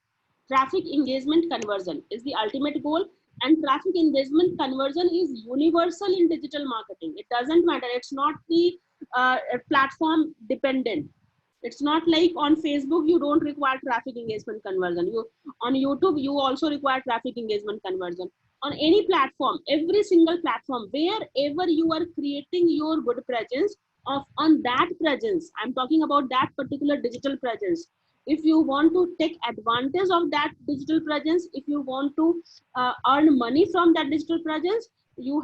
Traffic engagement conversion is the ultimate goal, and traffic engagement conversion is universal in digital marketing. It doesn't matter. It's not the platform dependent. It's not like on Facebook, you don't require traffic engagement conversion. On YouTube, you also require traffic engagement conversion. On any platform, every single platform, wherever you are creating your good presence, on that presence, I'm talking about that particular digital presence. If you want to take advantage of that digital presence, if you want to earn money from that digital presence, you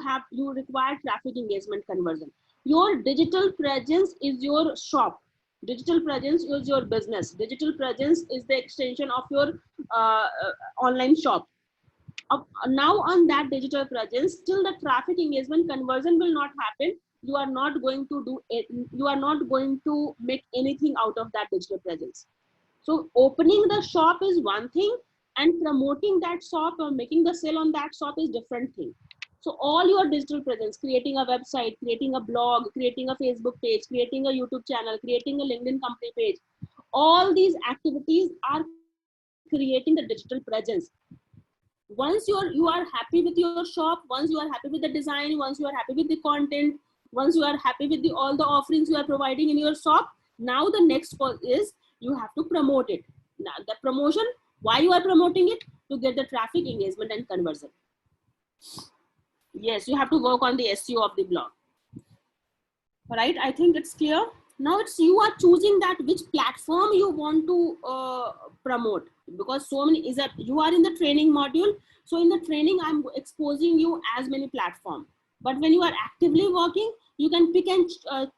require traffic engagement conversion. Your digital presence is your shop. Digital presence is your business. Digital presence is the extension of your online shop. Now on that digital presence, till the traffic engagement conversion will not happen, you are not going to do it. You are not going to make anything out of that digital presence. So opening the shop is one thing, and promoting that shop or making the sale on that shop is different thing. So all your digital presence, creating a website, creating a blog, creating a Facebook page, creating a YouTube channel, creating a LinkedIn company page, all these activities are creating the digital presence. Once you are happy with your shop, once you are happy with the design, once you are happy with the content, once you are happy with all the offerings you are providing in your shop, now the next part is you have to promote it. Now the promotion, why you are promoting it? To get the traffic, engagement and conversion. Yes, you have to work on the SEO of the blog. All right, I think it's clear. Now it's you are choosing that which platform you want to promote, because so many is that you are in the training module. So in the training I'm exposing you as many platforms, but when you are actively working you can pick and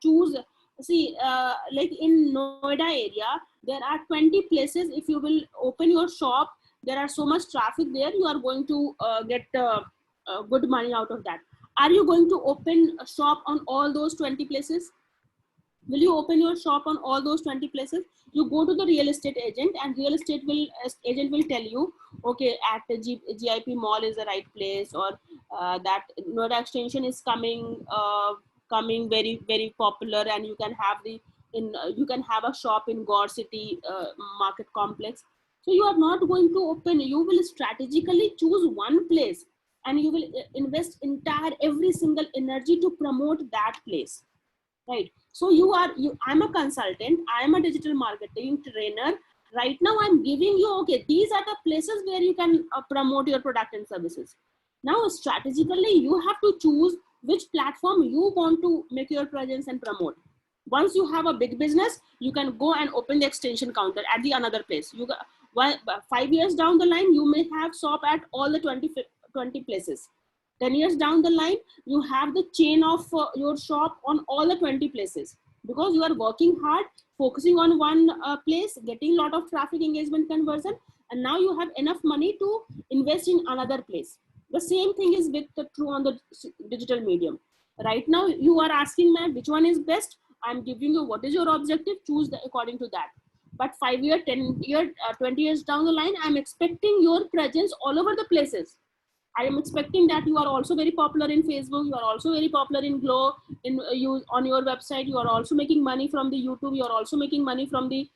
choose. See, like in Noida area there are 20 places. If you will open your shop, there are so much traffic there, you are going to get good money out of that. Are you going to open a shop on all those 20 places? Will you open your shop on all those 20 places? You go to the real estate agent, and real estate agent will tell you, okay, at the GIP mall is the right place, or that Noida extension is coming very very popular, and you can have you can have a shop in Gore City market complex. So you are not going to open. You will strategically choose one place, and you will invest entire every single energy to promote that place, right? So I'm a consultant, I am a digital marketing trainer. Right now I'm giving you, okay, these are the places where you can promote your product and services. Now strategically you have to choose which platform you want to make your presence and promote. Once you have a big business, you can go and open the extension counter at the another place. 5 years down the line you may have shop at all the 20 places. 10 years down the line you have the chain of your shop on all the 20 places, because you are working hard, focusing on one place, getting a lot of traffic engagement conversion, and now you have enough money to invest in another place. The same thing is with the true on the digital medium. Right now you are asking, man, which one is best? I'm giving you what is your objective, choose according to that. But 5 year, 10 year, 20 years down the line, I'm expecting your presence all over the places. I am expecting that you are also very popular in Facebook. You are also very popular in Glow. You on your website, you are also making money from the YouTube. You are also making money from the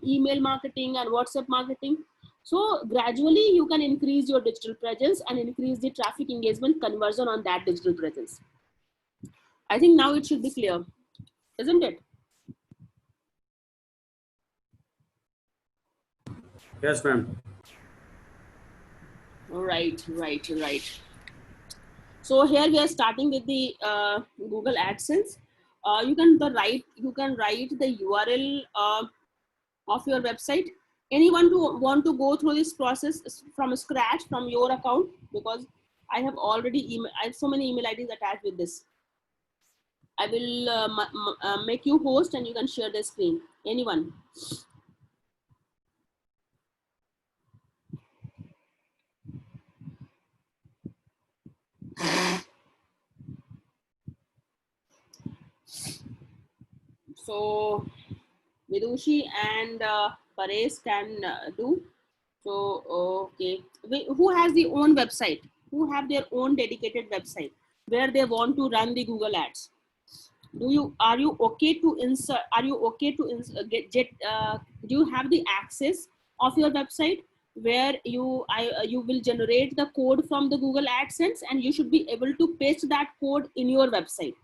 email marketing and WhatsApp marketing. So gradually, you can increase your digital presence and increase the traffic engagement conversion on that digital presence. I think now it should be clear, isn't it? Yes, ma'am. Right. So here we are starting with the Google AdSense. You can write the URL of your website. Anyone who want to go through this process from scratch from your account, because I have already I have so many email IDs attached with this. I will make you host and you can share the screen. Anyone? So Vidushi and Paresh can do. So okay, who has the own website? Who have their own dedicated website where they want to run the Google Ads? Are you okay to insert? Are you okay to get? Do you have the access of your website where you will generate the code from the Google AdSense, and you should be able to paste that code in your website?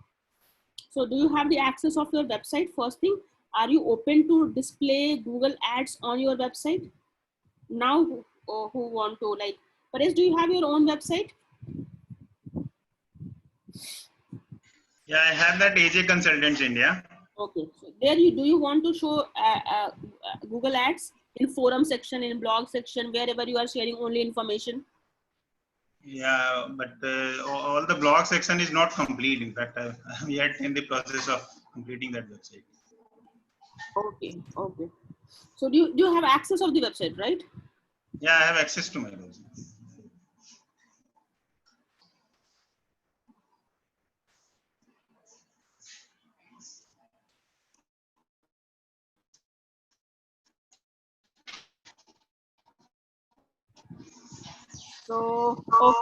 So do you have the access of your website? First thing, are you open to display Google Ads on your website? Now, who want to, like, Paresh, do you have your own website? Yeah, I have that AJ Consultants India. Okay, so there do you want to show Google Ads in forum section, in blog section, wherever you are sharing only information? Yeah, but all the blog section is not complete. In fact, I'm yet in the process of completing that website. Okay. So do you have access of the website, right? Yeah, I have access to my website. So, okay.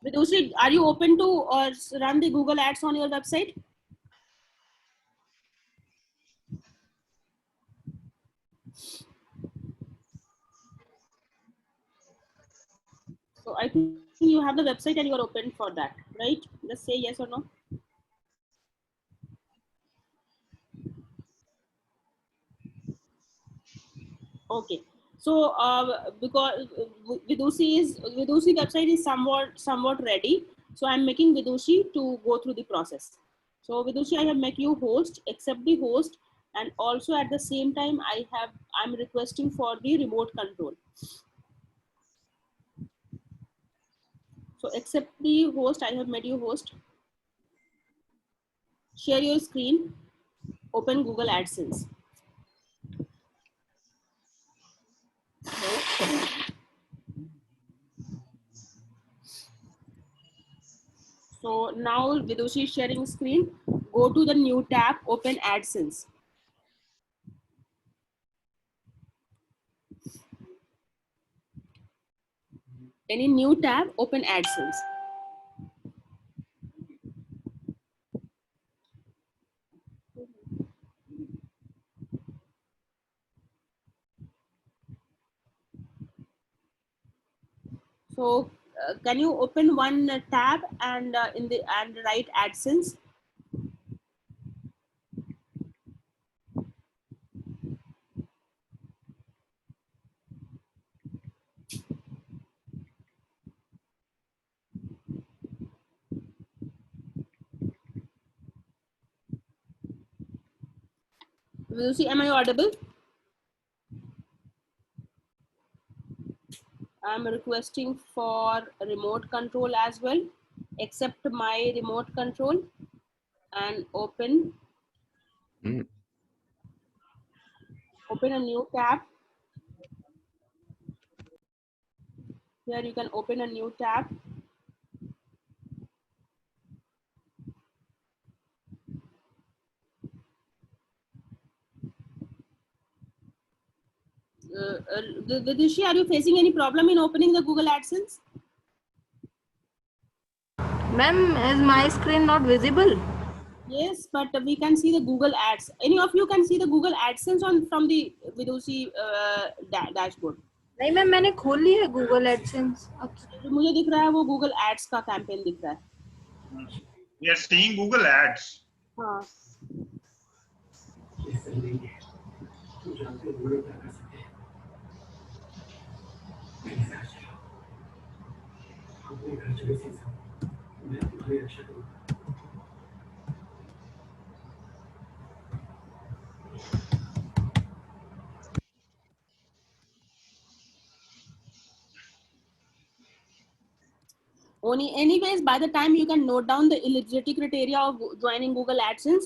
Vidushi, are you open to run the Google Ads on your website? So I think you have the website and you are open for that, right? Just say yes or no. Okay. So because Vidushi website is somewhat ready. So I'm making Vidushi to go through the process. So Vidushi, I have make you host, accept the host, and also at the same time I'm requesting for the remote control. So accept the host, I have made you host. Share your screen, open Google AdSense. So now Vidushi is sharing screen, go to the new tab, open AdSense. Any new tab, open AdSense. So can you open one tab and write AdSense? Vidushi, am I audible? I'm requesting for remote control as well. Accept my remote control and open a new tab. Here you can open a new tab. Vidushi, are you facing any problem in opening the Google AdSense? Ma'am, is my screen not visible? Yes, but we can see the Google Ads. Any of you can see the Google AdSense from the Vidushi dashboard? नहीं ma'am मैंने खोल ली है Google AdSense. जो मुझे दिख रहा है वो Google Ads का कैंपेन दिख रहा है. We are seeing Google Ads. हाँ. Anyways, by the time you can note down the eligibility criteria of joining Google AdSense,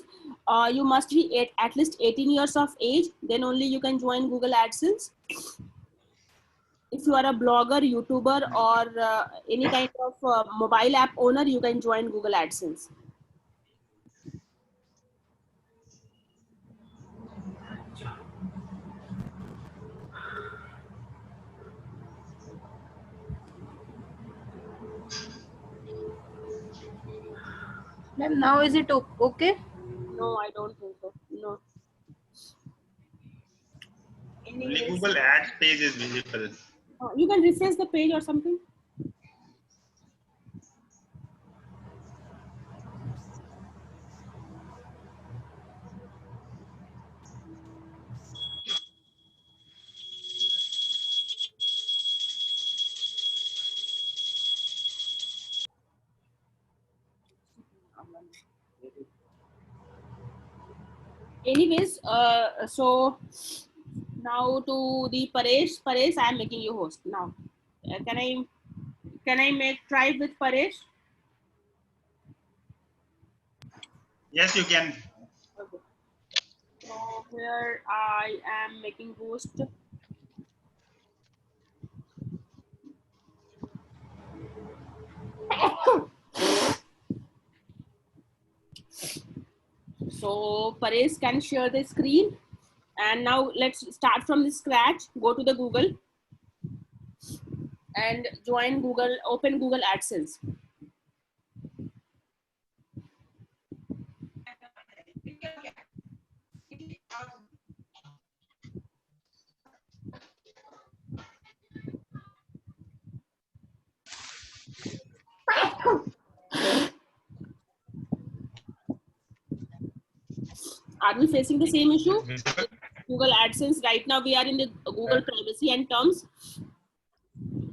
you must be at least 18 years of age. Then only you can join Google AdSense. If you are a blogger, YouTuber, or any kind of mobile app owner, you can join Google AdSense. Ma'am, now is it okay? No, I don't think so. No. Only Google Ads page is visible. You can refresh the page or something. Anyways, so now to the Paresh. Paresh, I am making you host now. Can I make try with Paresh? Yes, you can. Okay. So here I am making host. So Paresh can share the screen. And now let's start from the scratch. Go to the Google and join Google, open Google AdSense. Are we facing the same issue? Google AdSense, right now we are in the Google privacy and terms.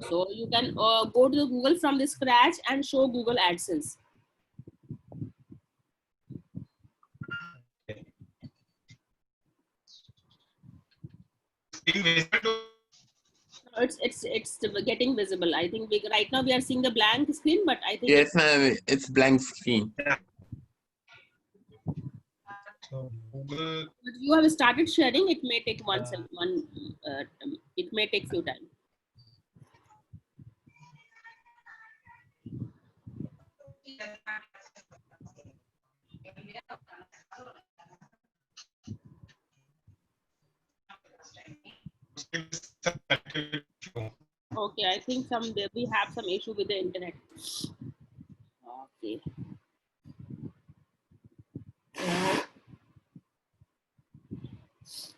So you can go to the Google from the scratch and show Google AdSense. being visible to It's getting visible. I think right now we are seeing the blank screen, but I think Yes, ma'am. It's blank screen. yeah. So Google. but you have started sharing. It may take it may take few time. Okay, I think we have some issue with the internet. Okay.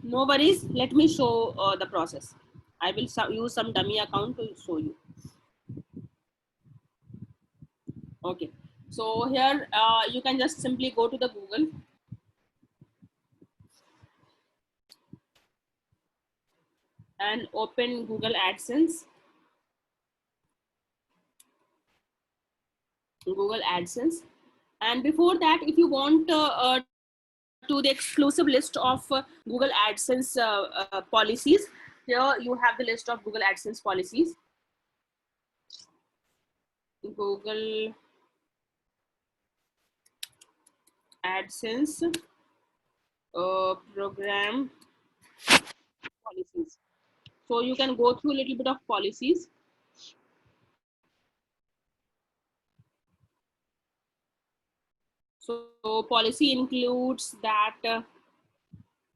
No worries. Let me show the process. I will use some dummy account to show you. Okay. So here you can just simply go to the Google. And open Google AdSense. Google AdSense. And before that, if you want to the exclusive list of Google AdSense policies, here you have the list of Google AdSense policies. Google AdSense program policies. So you can go through a little bit of policies. So policy includes that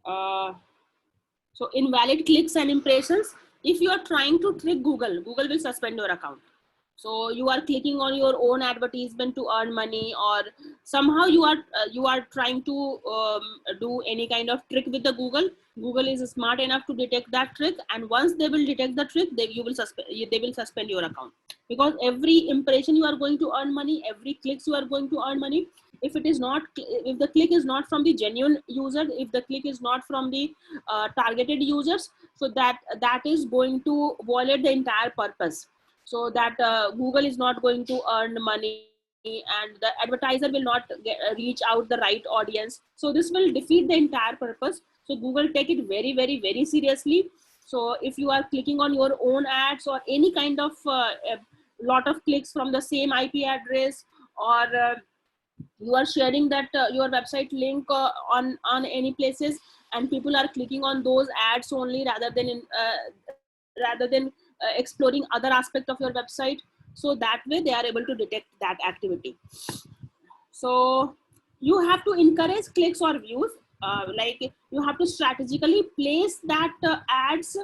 so invalid clicks and impressions. If you are trying to trick Google will suspend your account. So you are clicking on your own advertisement to earn money, or somehow you are trying to do any kind of trick with the Google. Google is smart enough to detect that trick, and once they will detect the trick, they will suspend your account, because every impression you are going to earn money, every clicks you are going to earn money. If the click is not from the genuine user, if the click is not from the targeted users, so that is going to violate the entire purpose. So that Google is not going to earn money, and the advertiser will not reach out the right audience. So this will defeat the entire purpose. So Google take it very, very, very seriously. So if you are clicking on your own ads or any kind of lot of clicks from the same IP address, or you are sharing that your website link on any places, and people are clicking on those ads only rather than exploring other aspect of your website, so that way they are able to detect that activity. So you have to encourage clicks or views, like you have to strategically place that ads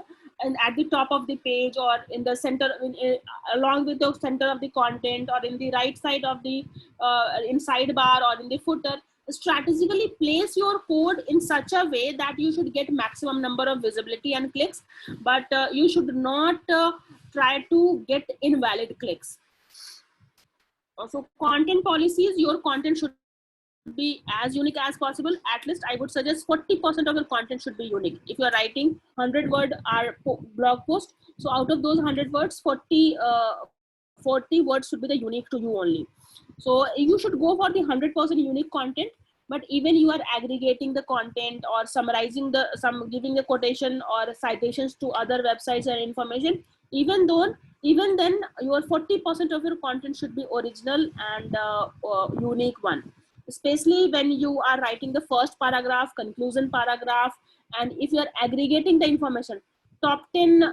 and at the top of the page, or in the center, along with the center of the content, or in the right side of the in sidebar, or in the footer. Strategically place your code in such a way that you should get maximum number of visibility and clicks, but you should not try to get invalid clicks. So content policies, your content should be as unique as possible. At least I would suggest 40% of your content should be unique. If you are writing 100-word blog post, so out of those 100 words, 40 words should be the unique to you only. So you should go for the 100% unique content. But even you are aggregating the content, or summarizing giving the quotation or citations to other websites and information, even then your 40% of your content should be original and unique one, especially when you are writing the first paragraph, conclusion paragraph, and if you are aggregating the information. Top 10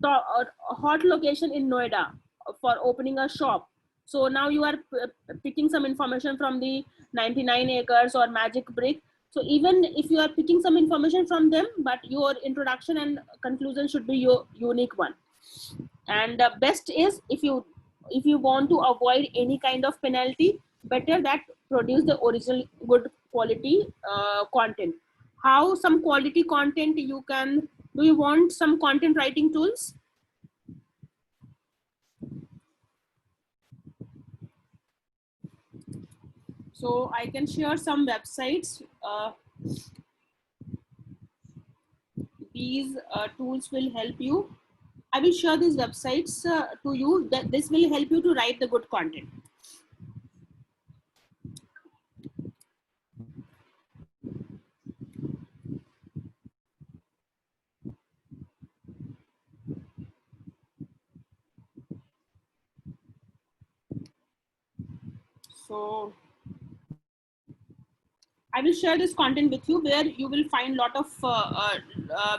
hot location in Noida for opening a shop. So now you are picking some information from the 99 acres or Magic Brick. So even if you are picking some information from them, but your introduction and conclusion should be your unique one. And the best is, if you want to avoid any kind of penalty, better that produce the original good quality content. How some quality content you can do? You want some content writing tools? So I can share some websites. These tools will help you. I will share these websites to you. That this will help you to write the good content. So I will share this content with you where you will find lot of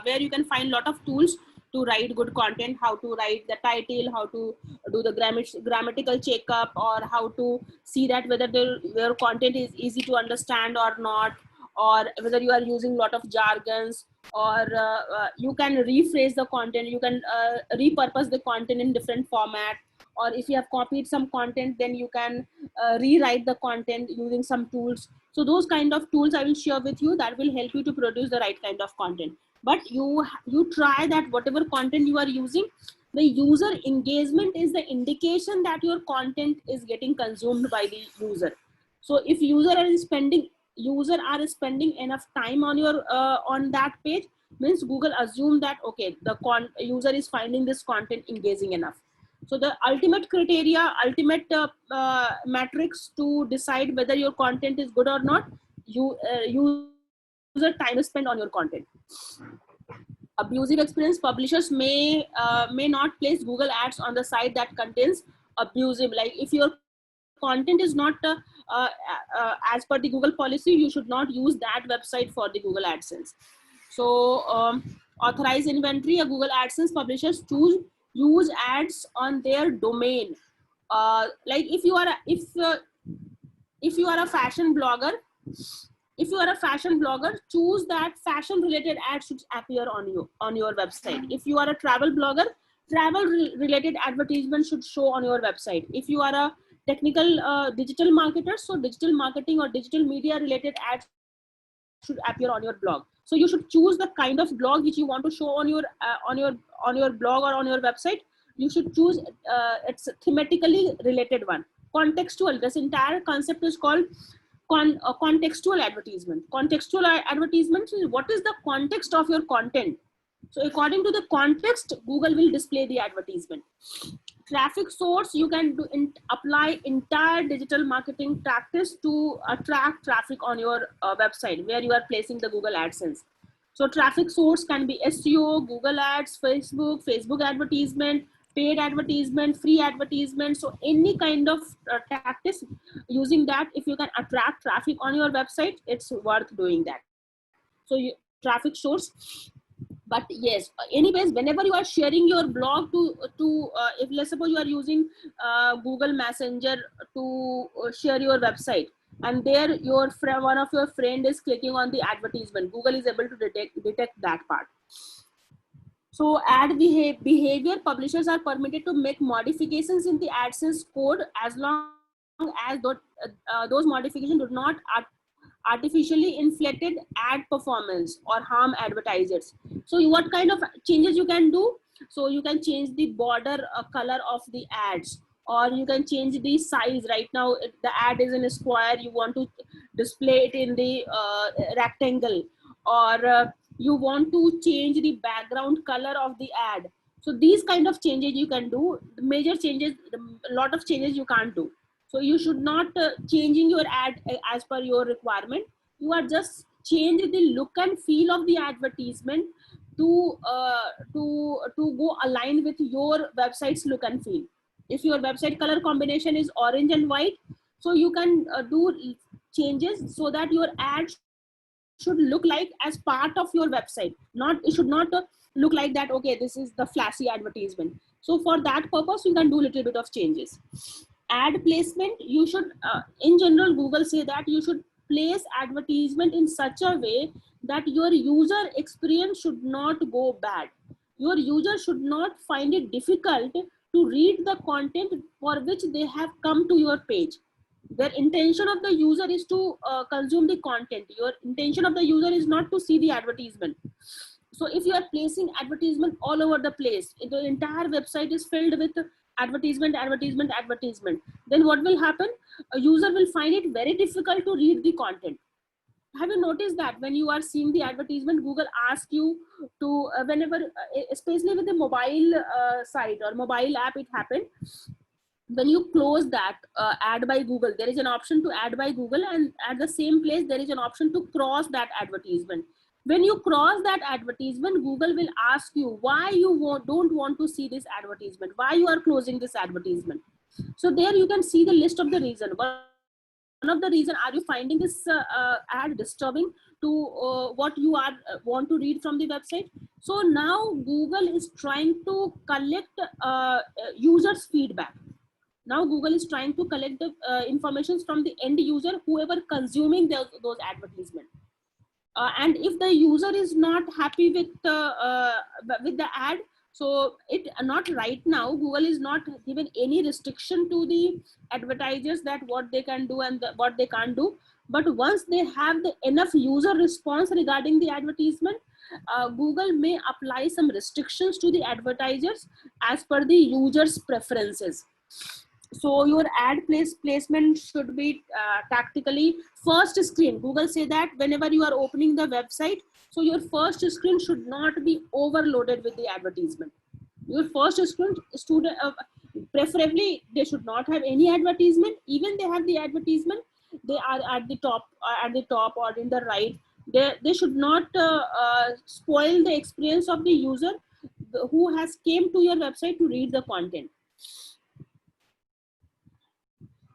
where you can find lot of tools to write good content, how to write the title, how to do the grammatical checkup, or how to see that whether your content is easy to understand or not, or whether you are using lot of jargons, or you can rephrase the content, you can repurpose the content in different format, or if you have copied some content, then you can rewrite the content using some tools. So those kind of tools I will share with you that will help you to produce the right kind of content. But you try that whatever content you are using, the user engagement is the indication that your content is getting consumed by the user. So if user are spending enough time on your on that page, means Google assume that okay, the user is finding this content engaging enough. So the ultimate criteria, ultimate metrics to decide whether your content is good or not, user time spent on your content. Abusive experience, publishers may not place Google ads on the site that contains abusive. Like if your content is not as per the Google policy, you should not use that website for the Google AdSense. So authorized inventory, Google AdSense publishers use ads on their domain. Like if you are a fashion blogger, choose that fashion related ads should appear on your website. If you are a travel blogger, travel related advertisement should show on your website. If you are a technical digital marketer, so digital marketing or digital media related ads should appear on your blog. So you should choose the kind of blog which you want to show on your blog or on your website. You should choose it's thematically related one. Contextual, this entire concept is called contextual advertisement. Contextual advertisement is what is the context of your content. So according to the context, Google will display the advertisement. Traffic source, you can apply entire digital marketing practice to attract traffic on your website where you are placing the Google AdSense. So traffic source can be SEO, Google Ads, Facebook advertisement, paid advertisement, free advertisement. So any kind of tactics using that, if you can attract traffic on your website, it's worth doing that. So traffic source. But yes, anyways, whenever you are sharing your blog to if let's suppose you are using Google Messenger to share your website, and there one of your friend is clicking on the advertisement, Google is able to detect that part. So ad behavior, publishers are permitted to make modifications in the AdSense code as long as those modifications do not artificially inflated ad performance or harm advertisers. So what kind of changes you can do? So you can change the border color of the ads, or you can change the size. Right now the ad is in a square, you want to display it in the rectangle, or you want to change the background color of the ad. So these kind of changes you can do. The major changes, a lot of changes you can't do. So you should not changing your ad as per your requirement. You are just changing the look and feel of the advertisement to go align with your website's look and feel. If your website color combination is orange and white, so you can do changes so that your ad should look like as part of your website. It should not look like that, okay, this is the flashy advertisement. So for that purpose, you can do a little bit of changes. Ad placement, you should in general, Google say that you should place advertisement in such a way that your user experience should not go bad. Your user should not find it difficult to read the content for which they have come to your page. Their intention of the user is to consume the content. Your intention of the user is not to see the advertisement. So if you are placing advertisement all over the place, the entire website is filled with advertisement, then what will happen? A user will find it very difficult to read the content. Have you noticed that when you are seeing the advertisement, Google asks you to whenever, especially with the mobile site or mobile app, it happened. When you close that ad by Google, there is an option to add by Google, and at the same place there is an option to cross that advertisement. When you cross that advertisement, Google will ask you why you don't want to see this advertisement, why you are closing this advertisement. So there you can see the list of the reason. One of the reason are you finding this ad disturbing to what you are want to read from the website. So now Google is trying to collect users feedback. Now Google is trying to collect the information from the end user, whoever consuming those advertisements. And if the user is not happy with the ad, so it not right now, Google is not given any restriction to the advertisers that what they can do and what they can't do. But once they have the enough user response regarding the advertisement, Google may apply some restrictions to the advertisers as per the user's preferences. So your ad placement should be tactically first screen. Google say that whenever you are opening the website, so your first screen should not be overloaded with the advertisement. Your first screen, preferably they should not have any advertisement. Even they have the advertisement, they are at the top or in the right. They should not spoil the experience of the user who has came to your website to read the content.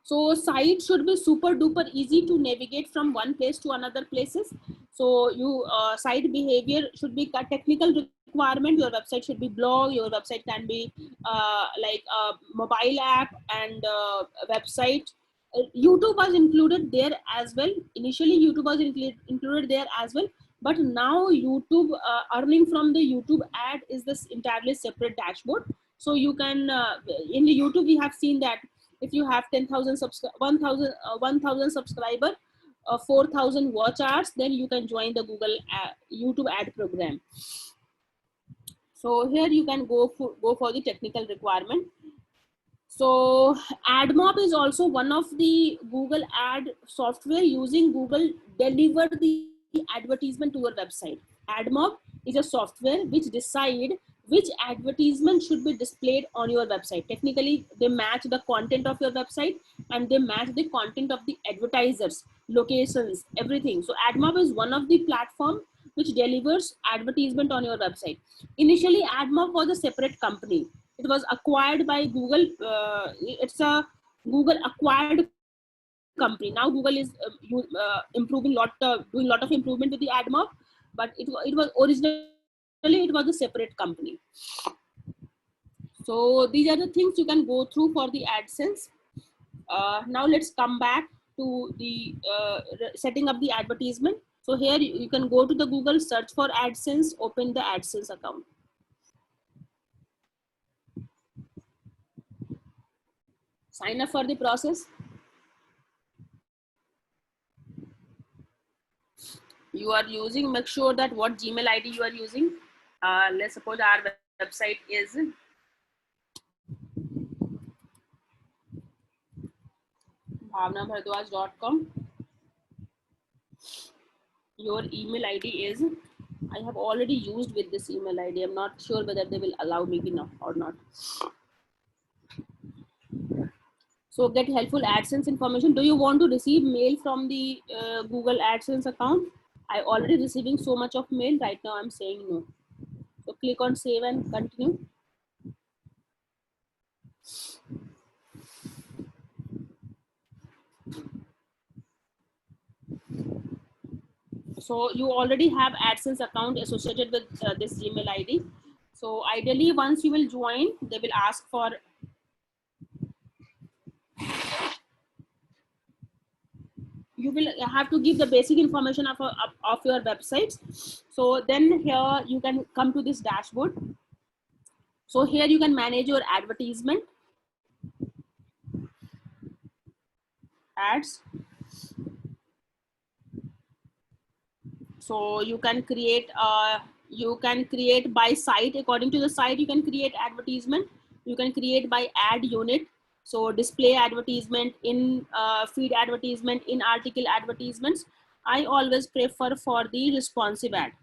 So site should be super duper easy to navigate from one place to another places. So you site behavior should be a technical requirement. Your website should be blog. Your website can be like a mobile app and website. YouTube was included there as well. Initially YouTube was included there as well. But now YouTube earning from the YouTube ad is this entirely separate dashboard. So you can in the YouTube we have seen that if you have 10,000 1,000 subscriber, 4,000 watch hours, then you can join the Google YouTube ad program. So here you can go for the technical requirement. So AdMob is also one of the Google ad software using Google deliver the advertisement to your website. AdMob is a software which decide which advertisement should be displayed on your website. Technically, they match the content of your website and they match the content of the advertisers, locations, everything. So AdMob is one of the platform which delivers advertisement on your website. Initially, AdMob was a separate company. It was acquired by Google. It's a Google acquired company. Now Google is improving doing lot of improvement with the AdMob, but it was originally it was a separate company. So these are the things you can go through for the AdSense. Now let's come back to the setting up the advertisement. So here you can go to the Google, search for AdSense, open the AdSense account. Sign up for the process. You are using, make sure that what Gmail ID you are using. Let's suppose our website is bhavnabhardwaj.com. Your email ID is, I have already used with this email ID. I'm not sure whether they will allow me or not. So get helpful AdSense information. Do you want to receive mail from the Google AdSense account? I already receiving so much of mail right now. I'm saying no. So click on save and continue. So you already have AdSense account associated with this Gmail ID. So ideally, once you will join, they will ask for you will have to give the basic information of your website. So then here you can come to this dashboard. So here you can manage your advertisement, ads. So you can create by site. According to the site, you can create advertisement. You can create by ad unit. So display advertisement, in feed advertisement, in article advertisements. I always prefer for the responsive ad.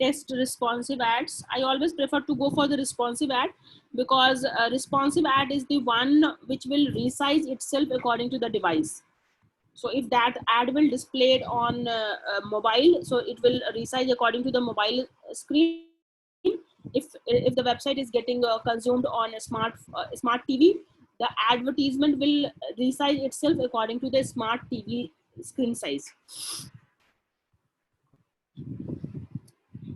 Test responsive ads. I always prefer to go for the responsive ad because responsive ad is the one which will resize itself according to the device. So if that ad will display it on mobile, so it will resize according to the mobile screen. If the website is getting consumed on a smart TV, the advertisement will resize itself according to the smart TV screen size.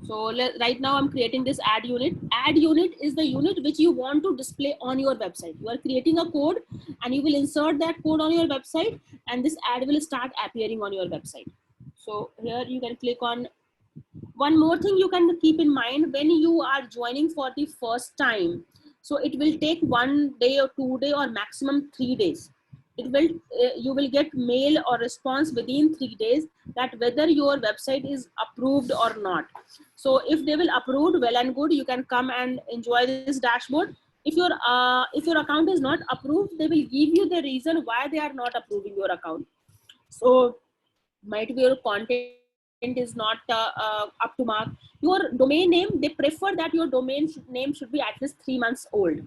So right now I'm creating this ad unit. Ad unit is the unit which you want to display on your website. You are creating a code and you will insert that code on your website, and this ad will start appearing on your website. So here you can click on. One more thing you can keep in mind when you are joining for the first time. So it will take 1 day or 2 days or maximum 3 days. It will you will get mail or response within 3 days that whether your website is approved or not. So if they will approve, well and good, you can come and enjoy this dashboard. If your account is not approved, they will give you the reason why they are not approving your account. So might be your content is not up to mark. Your domain name, they prefer that your domain name should be at least 3 months old.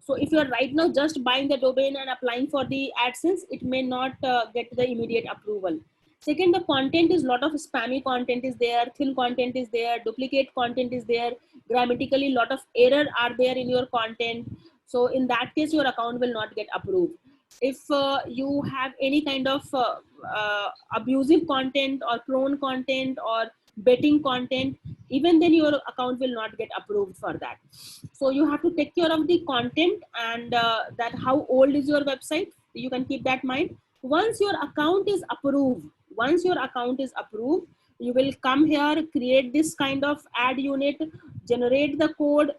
So if you are right now just buying the domain and applying for the AdSense, it may not get the immediate approval. Second, the content is lot of spammy content is there, thin content is there, duplicate content is there, grammatically lot of error are there in your content. So in that case, your account will not get approved. If you have any kind of abusive content or prone content or betting content, even then your account will not get approved for that. So you have to take care of the content and that how old is your website. You can keep that in mind. Once your account is approved, you will come here, create this kind of ad unit, generate the code,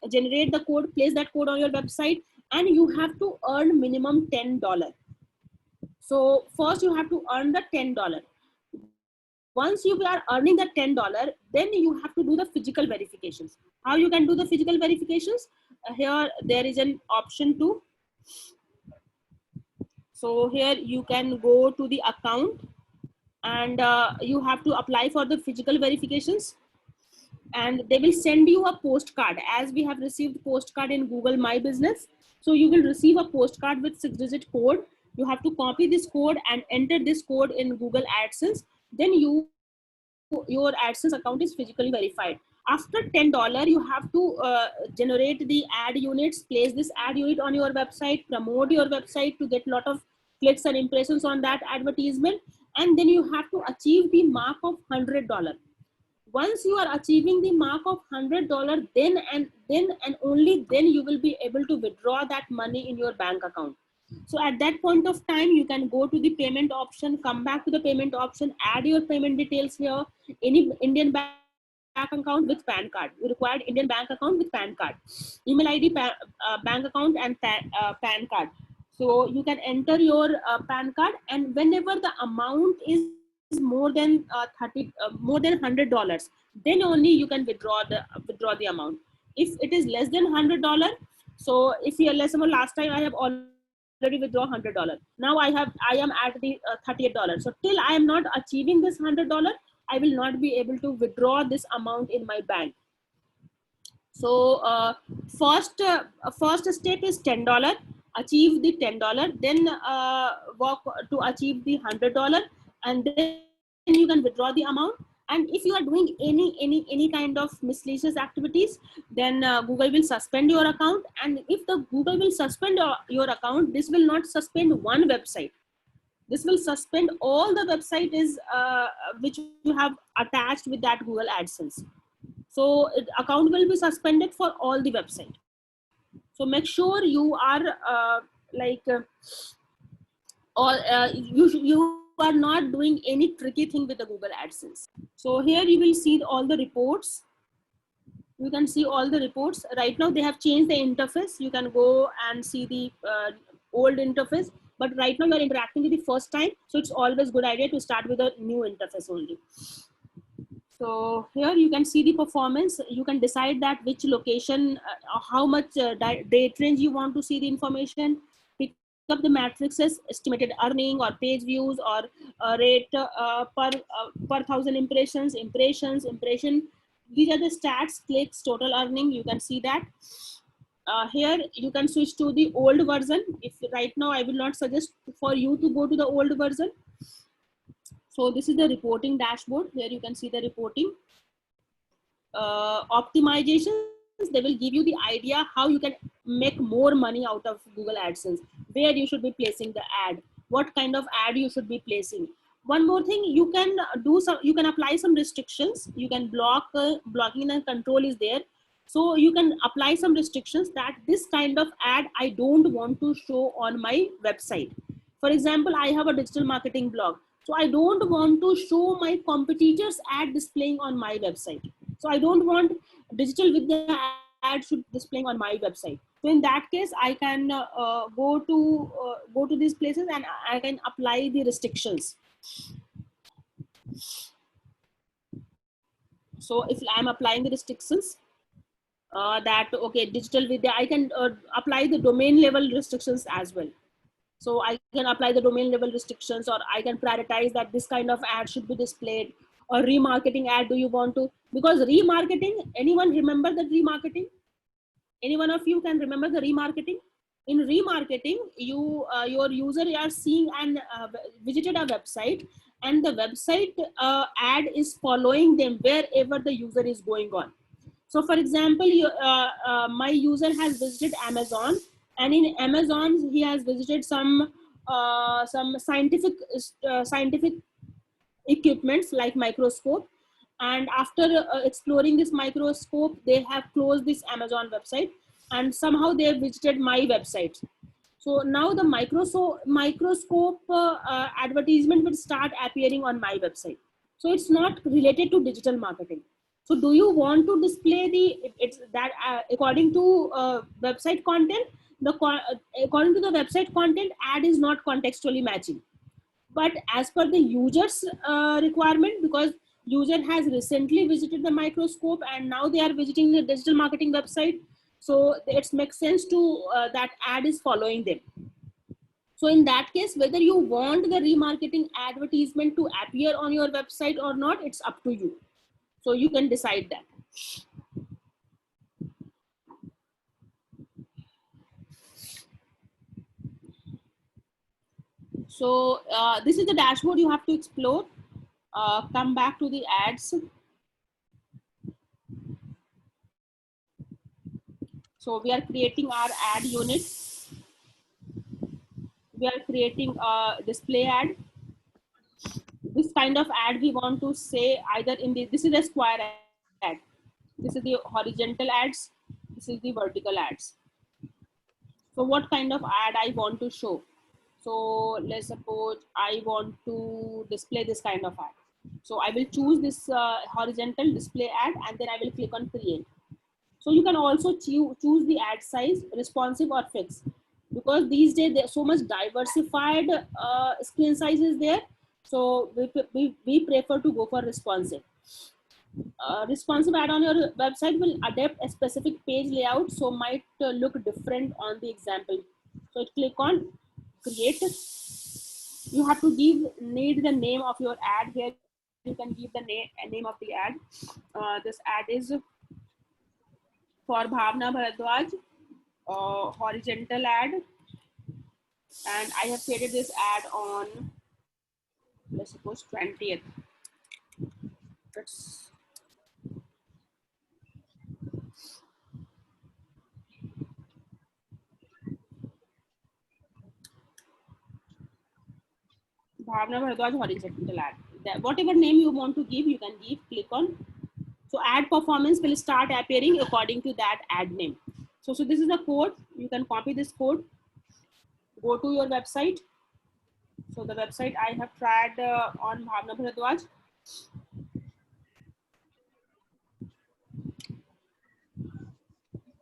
place that code on your website, and you have to earn minimum $10. So first you have to earn the $10. Once you are earning the $10, then you have to do the physical verifications. How you can do the physical verifications? Here there is an option to. So here you can go to the account and you have to apply for the physical verifications, and they will send you a postcard, as we have received postcard in Google My Business. So you will receive a postcard with 6-digit code. You have to copy this code and enter this code in Google AdSense. Then your AdSense account is physically verified. After $10, you have to generate the ad units, place this ad unit on your website, promote your website to get a lot of clicks and impressions on that advertisement. And then you have to achieve the mark of $100. Once you are achieving the mark of $100, then and only then you will be able to withdraw that money in your bank account. So at that point of time, you can go to the payment option, come back to the payment option, add your payment details here, any Indian bank account with PAN card. You required Indian bank account with PAN card, email ID, bank account, and PAN card. So you can enter your PAN card, and whenever the amount is more than $100, then only you can withdraw the amount. If it is less than $100, so if you, let's say last time I have already withdraw $100, now I am at the $38. So till I am not achieving this $100, I will not be able to withdraw this amount in my bank. So first step is $10. Achieve the $10, then work to achieve the $100, and then you can withdraw the amount. And if you are doing any kind of miscellaneous activities, then Google will suspend your account. And if the Google will suspend your account, this will not suspend one website. This will suspend all the website is which you have attached with that Google AdSense. So account will be suspended for all the website. So make sure you are you are not doing any tricky thing with the Google AdSense. So here you will see all the reports. You can see all the reports. Right now they have changed the interface. You can go and see the old interface. But right now you are interacting with the first time. So it's always good idea to start with a new interface only. So here you can see the performance. You can decide that which location, how much date range you want to see the information. Pick up the matrices, estimated earning or page views or rate per 1,000 impression. These are the stats, clicks, total earning. You can see that. Here you can switch to the old version. If right now I will not suggest for you to go to the old version. So this is the reporting dashboard. Here you can see the reporting. Optimizations, they will give you the idea how you can make more money out of Google AdSense, where you should be placing the ad, what kind of ad you should be placing. One more thing, you can you can apply some restrictions. You can block, blocking and control is there. So you can apply some restrictions that this kind of ad I don't want to show on my website. For example, I have a digital marketing blog. So I don't want to show my competitors ad displaying on my website. So I don't want digital Vidya ad should displaying on my website. So in that case, I can go to these places and I can apply the restrictions. So if I'm applying the restrictions, that okay, digital Vidya, I can apply the domain level restrictions as well. So I can apply the domain level restrictions, or I can prioritize that this kind of ad should be displayed, or remarketing ad. Do you want to, because remarketing, anyone remember that remarketing? Any one of you can remember the remarketing? In remarketing, your user are seeing and visited a website, and the website ad is following them wherever the user is going on. So for example, my user has visited Amazon, and in Amazon he has visited some scientific equipments like microscope, and after exploring this microscope, they have closed this Amazon website, and somehow they have visited my website. So now the microscope advertisement will start appearing on my website. So it's not related to digital marketing. So do you want to display it's that according to website content, according to the website content, ad is not contextually matching. But as per the user's requirement, because user has recently visited the microscope and now they are visiting the digital marketing website, so it makes sense to that ad is following them. So in that case, whether you want the remarketing advertisement to appear on your website or not, it's up to you. So you can decide that. So this is the dashboard you have to explore. Come back to the ads. So we are creating our ad unit. We are creating a display ad. This kind of ad we want to say either in the, this is a square ad. This is the horizontal ads. This is the vertical ads. So what kind of ad I want to show? So let's suppose I want to display this kind of ad. So I will choose this horizontal display ad, and then I will click on create. So you can also choose the ad size, responsive or fixed, because these days there's so much diversified screen sizes there. So we prefer to go for responsive. Responsive ad on your website will adapt a specific page layout, so might look different on the example. So click on create. You have to need the name of your ad here. You can give the name of the ad. This ad is for Bhavna Bharadwaj, horizontal ad, and I have created this ad on, let's suppose 20th. Let's Bhavna Bharadwaj horizontal ad. Whatever name you want to give, you can give. Click on. So ad performance will start appearing according to that ad name. So this is the code. You can copy this code. Go to your website. So the website I have tried on Bhavna Bharadwaj.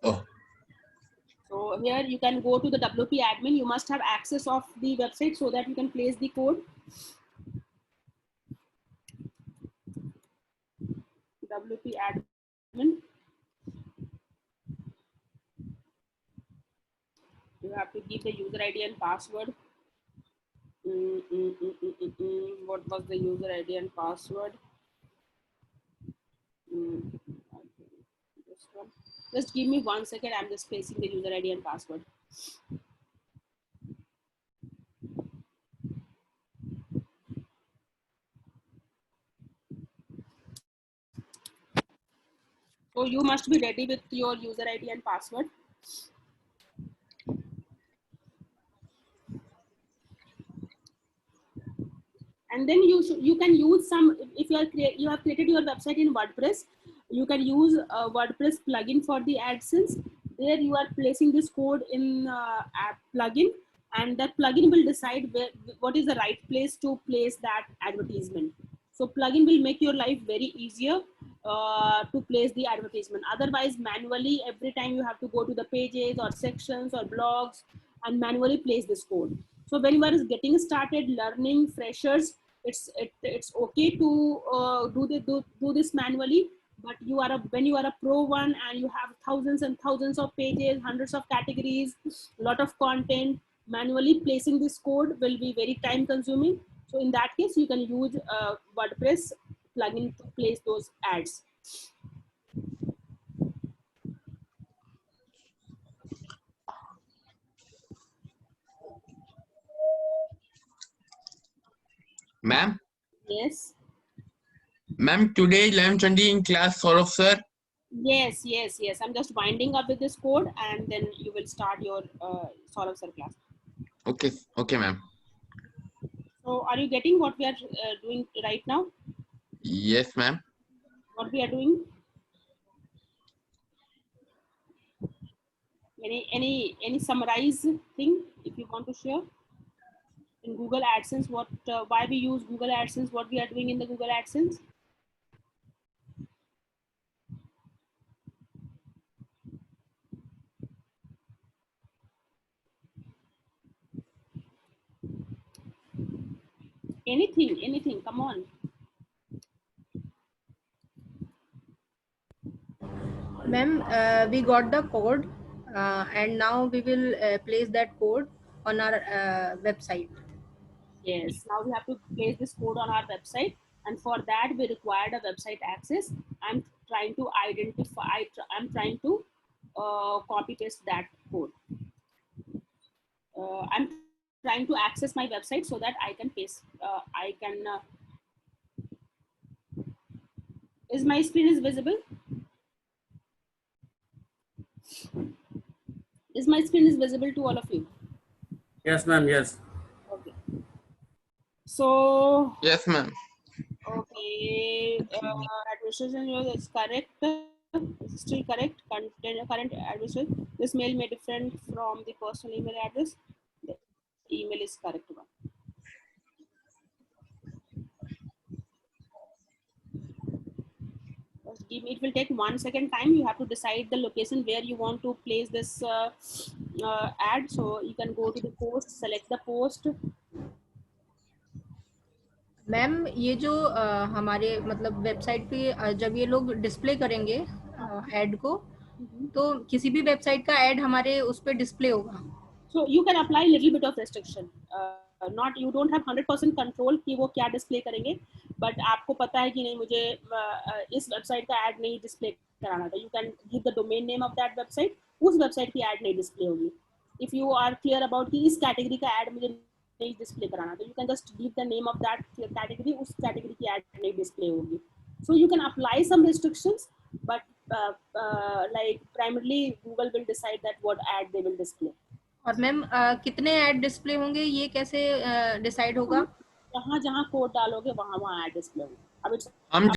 Oh, So here you can go to the WP admin. You must have access of the website so that you can place the code. WP admin. You have to give the user ID and password. What was the user ID and password? This one. Just give me 1 second. I'm just placing the user ID and password. So So you must be ready with your user ID and password. And then you can use some, if you have created your website in WordPress, you can use a WordPress plugin for the AdSense. There you are placing this code in app plugin, and that plugin will decide what is the right place to place that advertisement. So plugin will make your life very easier to place the advertisement. Otherwise, manually, every time you have to go to the pages or sections or blogs and manually place this code. So when you are getting started learning, freshers, it's okay to do this manually. But when you are a pro one and you have thousands and thousands of pages, hundreds of categories, a lot of content, manually placing this code will be very time consuming. So in that case, you can use WordPress plugin to place those ads. Ma'am, Yes. ma'am, today 11:20 in class, Saurav sir. Yes. I'm just winding up with this code, and then you will start your Saurav sir class. Okay, ma'am. So are you getting what we are doing right now? Yes, ma'am. What we are doing? Any summarize thing if you want to share in Google AdSense? What why we use Google AdSense? What we are doing in the Google AdSense? Anything. Come on. Ma'am, we got the code and now we will place that code on our website. Yes. Now we have to place this code on our website, and for that we required a website access. I'm trying to identify. I'm trying to copy paste that code. I'm trying to access my website so that I can paste. I can. Is my screen is visible? Is my screen is visible to all of you? Yes, ma'am. Yes. Okay. So Yes, ma'am. okay, administration is correct. It's still correct. Current administration. This mail may different from the personal email address. The email is correct one. It will take 1 second time. You have to decide the location where you want to place this ad. So you can go to the post, select the post. Ma'am ये जो हमारे मतलब website पे जब ये लोग display करेंगे add को, तो किसी भी वेबसाइट का ऐड हमारे उस पे डिस्प्ले होगा. So you can apply little bit of restriction. Not you don't have 100% control कि वो क्या डिस्प्ले करेंगे, बट आपको पता है कि नहीं मुझे इस वेबसाइट का ऐड नहीं डिस्प्ले कराना था. You can give the domain name of that website. उस वेबसाइट की ऐड नहीं डिस्प्ले होगी. If you are clear about कि इस कैटेगरी का ऐड मुझे नहीं डिस्प्ले कराना था, you can just give the name of that category. उस कैटेगरी की ऐड नहीं डिस्प्ले होगी. So you can apply some restrictions, but like primarily Google will decide that what ad they will display. और ma'am कितने add display होंगे ये कैसे decide होगा? जहाँ जहाँ कोड डालोगे वहाँ वहाँ ऐड डिस्प्ले होगा. अब हम